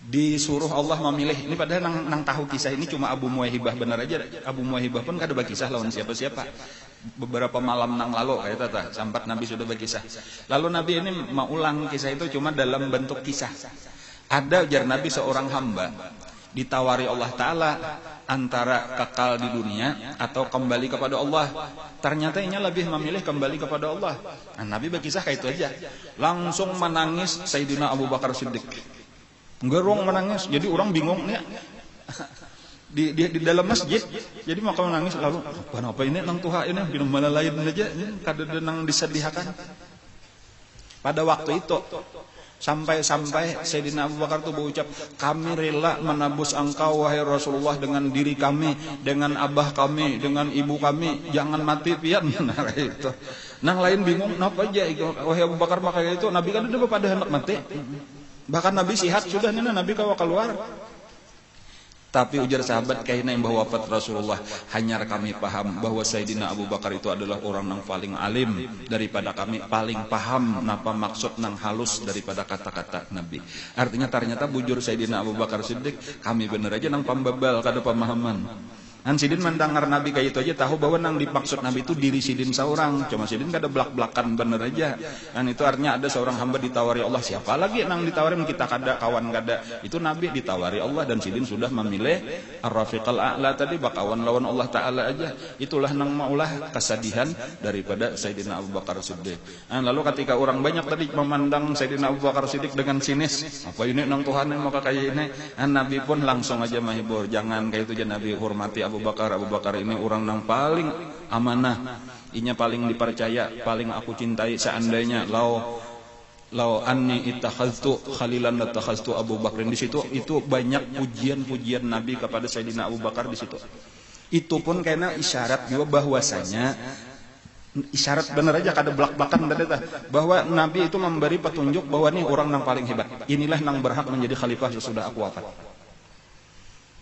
disuruh Allah memilih. Ini padahal nang tahu kisah ini cuma Abu Muwaihibah benar aja. Abu Muwaihibah pun kada berkisah lawan siapa-siapa. Beberapa malam nang lalu kayak tata sampai Nabi sudah berkisah. Lalu Nabi ini mau ulang kisah itu cuma dalam bentuk kisah. Ada ujar Nabi seorang hamba ditawari Allah Ta'ala antara kekal di dunia atau kembali kepada Allah. Ternyata ini lebih memilih kembali kepada Allah. Nah, Nabi berkisah kayak itu aja. Langsung menangis Sayyidina Abu Bakar Siddiq. Gerong menangis. Jadi orang bingung nih. Di dalam masjid, jadi maka menangis lalu apa ini nang tuha ini binum malah lain aja ini kada nang disedihakan. Pada waktu itu sampai Sayyidina Abu Bakar itu berucap, kami rela menebus engkau wahai Rasulullah dengan diri kami, dengan abah kami, dengan ibu kami, jangan mati pian. Nah itu. Nang lain bingung napa aja wahai Abu Bakar maka itu Nabi kan udah pada hendak mati. Bahkan Nabi sihat sudah nih Nabi kawa keluar. Tapi ujar sahabat kayaknya yang bahwa wafat Rasulullah hanya kami paham bahwa Sayyidina Abu Bakar itu adalah orang yang paling alim daripada kami, paling paham napa maksud nang halus daripada kata-kata Nabi. Artinya ternyata bujur Sayyidina Abu Bakar Siddiq kami bener aja nang pambabal kada pemahaman. Sidin mendengar Nabi kayak itu aja tahu bahwa nang dimaksud Nabi itu diri Sidin seorang. Cuma Sidin gak ada belak-belakan bener aja. Itu artinya ada seorang hamba ditawari Allah. Siapa lagi nang ditawarin kita kada kawan kada. Itu Nabi ditawari Allah dan Sidin sudah memilih Ar-Rafiqal A'la tadi bakawan lawan Allah Ta'ala aja. Itulah nang maulah kesedihan daripada Sayyidina Abu Bakar Siddiq. Lalu ketika orang banyak tadi memandang Sayyidina Abu Bakar Siddiq dengan sinis, apa ini nang Tuhan yang maka kayak ini, Nabi pun langsung aja menghibur, jangan kayak itu aja Nabi, hormati Abu Bakar ini orang yang paling amanah, inya paling dipercaya, paling aku cintai. Seandainya lau anni ittakhadtu khalilan latakhadtu Abu Bakrin. Di situ itu banyak pujian-pujian Nabi kepada Sayyidina Abu Bakar di situ. Itu pun karena isyarat juga bahwasanya isyarat benar aja kada belak-belakan bahwa Nabi itu memberi petunjuk bahwa nih orang yang paling hebat. Inilah yang berhak menjadi khalifah sesudah aku wafat.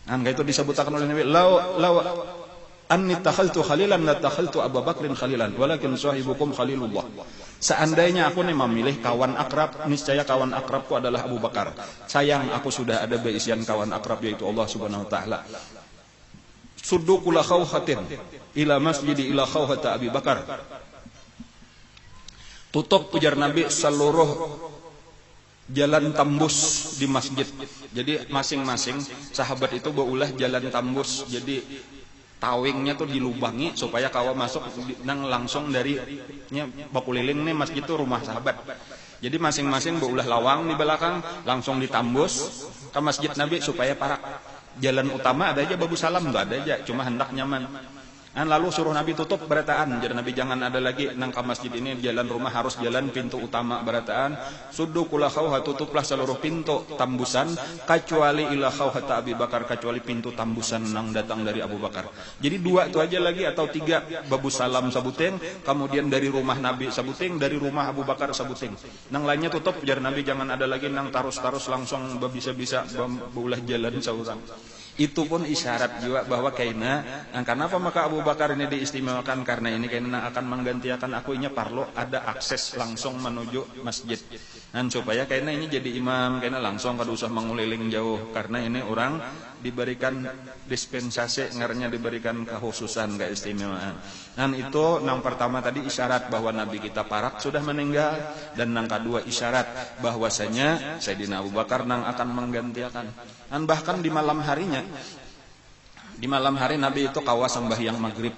Itu disebutkan oleh Nabi, lau anni takhaltu khalilan la takhaltu Abu Bakrin khalilan walakin sahibukum khalilullah. Seandainya aku nih memilih kawan akrab, niscaya kawan akrabku adalah Abu Bakar. Sayang aku sudah ada beisian kawan akrab yaitu Allah Subhanahu wa taala. Suddu kula khawhatin ila masjidi ila khawhata Abi Bakar. Tutup ujar Nabi seluruh jalan tembus di masjid. Jadi masing-masing sahabat itu beulah jalan tembus. Jadi tawingnya tuh dilubangi supaya kawa masuk nang langsung dari bakuliling nih masjid itu rumah sahabat. Jadi masing-masing beulah lawang di belakang langsung ditambus ke masjid Nabi supaya parak. Jalan utama ada aja babu salam tuh ada aja, cuma hendak nyaman. Lalu suruh Nabi tutup berataan. Jadi Nabi jangan ada lagi nang ke masjid ini jalan rumah, harus jalan pintu utama berataan. Suddu kula khawha, tutuplah seluruh pintu tambusan kecuali ila khawhata Abi Bakar, kecuali pintu tambusan nang datang dari Abu Bakar. Jadi dua itu aja lagi atau tiga babu salam sabuting, kemudian dari rumah Nabi sabuting, dari rumah Abu Bakar sabuting. Nang lainnya tutup jar Nabi jangan ada lagi nang tarus-tarus langsung bisa-bisa beulah jalan saurang. Itu pun isyarat juga bahwa kaina kenapa maka Abu Bakar ini diistimewakan, karena ini kaina akan menggantikan aku, ini perlu ada akses langsung menuju masjid. Dan supaya kaina ini jadi imam, kaina langsung kada usah menguliling jauh, karena ini orang diberikan dispensasi, ngarnya diberikan kekhususan, keistimewaan. Dan itu yang pertama tadi isyarat bahwa Nabi kita parak sudah meninggal, dan yang kedua isyarat bahwasanya Sayyidina Abu Bakar nang akan menggantikan. Dan bahkan di malam harinya, di malam hari Nabi itu kawa sembahyang maghrib.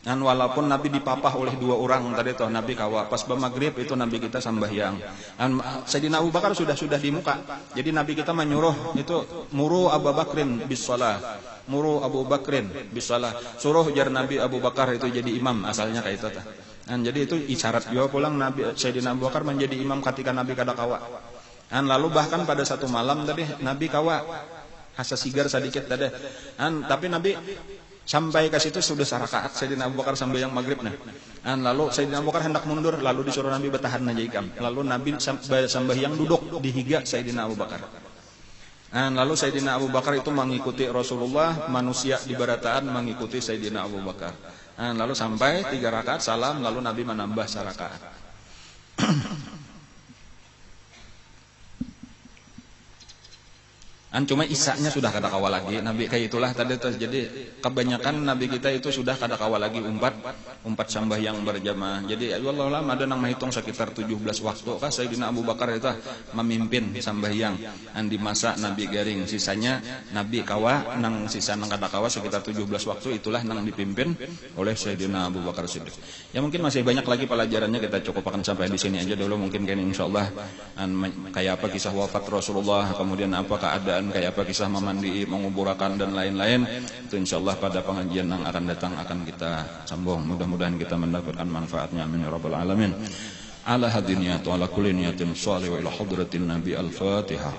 Dan walaupun Nabi dipapah oleh dua orang tadi toh Nabi kawa pas maghrib itu Nabi kita sembahyang. Dan Sayyidina Abu Bakar sudah di muka. Jadi Nabi kita menyuruh itu muru Abu Bakrin bis shalah. Muru Abu Bakrin bis shalah. Suruh jar Nabi Abu Bakar itu jadi imam, asalnya kayak itu tah. Dan jadi itu isyarat juga pulang Nabi Sayyidina Abu Bakar menjadi imam ketika Nabi kada kawa. Dan lalu bahkan pada satu malam tadi Nabi kawa hasa sigar sedikit tadi. Tapi Nabi sampai ke situ sudah sarakaat Sayyidina Abu Bakar sampai yang maghrib nah. Lalu Sayyidina Abu Bakar hendak mundur, lalu disuruh Nabi bertahan aja ikam. Lalu Nabi sampai yang duduk di higa Sayyidina Abu Bakar. Lalu Sayyidina Abu Bakar itu mengikuti Rasulullah, manusia di barataan mengikuti Sayyidina Abu Bakar. Lalu sampai 3 rakaat salam, lalu Nabi menambah sarakaat. Cuma isaknya sudah kada kawal lagi Nabi kayak itulah tadi. Jadi kebanyakan Nabi kita itu sudah kada kawal lagi umpat sembahyang berjamaah. Jadi wallahu alam ada nang menghitung sekitar 17 waktu kah Sayyidina Abu Bakar itu memimpin sembahyang di masa Nabi garing. Sisanya Nabi kawa nang sisa nang kada kawa sekitar 17 waktu, itulah nang dipimpin oleh Sayyidina Abu Bakar Siddiq. Ya mungkin masih banyak lagi pelajarannya, kita cukupkan sampai di sini aja dulu mungkin kan insyaallah. Kayak apa kisah wafat Rasulullah, kemudian apa keadaan, kayak apa kisah memandi, menguburakan dan lain-lain, itu insyaallah pada pengajian yang akan datang akan kita sambung. Mudah-mudahan kita mendapatkan manfaatnya, amin ya rabbal alamin. Ala hadiniyat wa ala kulli niyatin shalih wa ila hadratin nabi al-fatihah.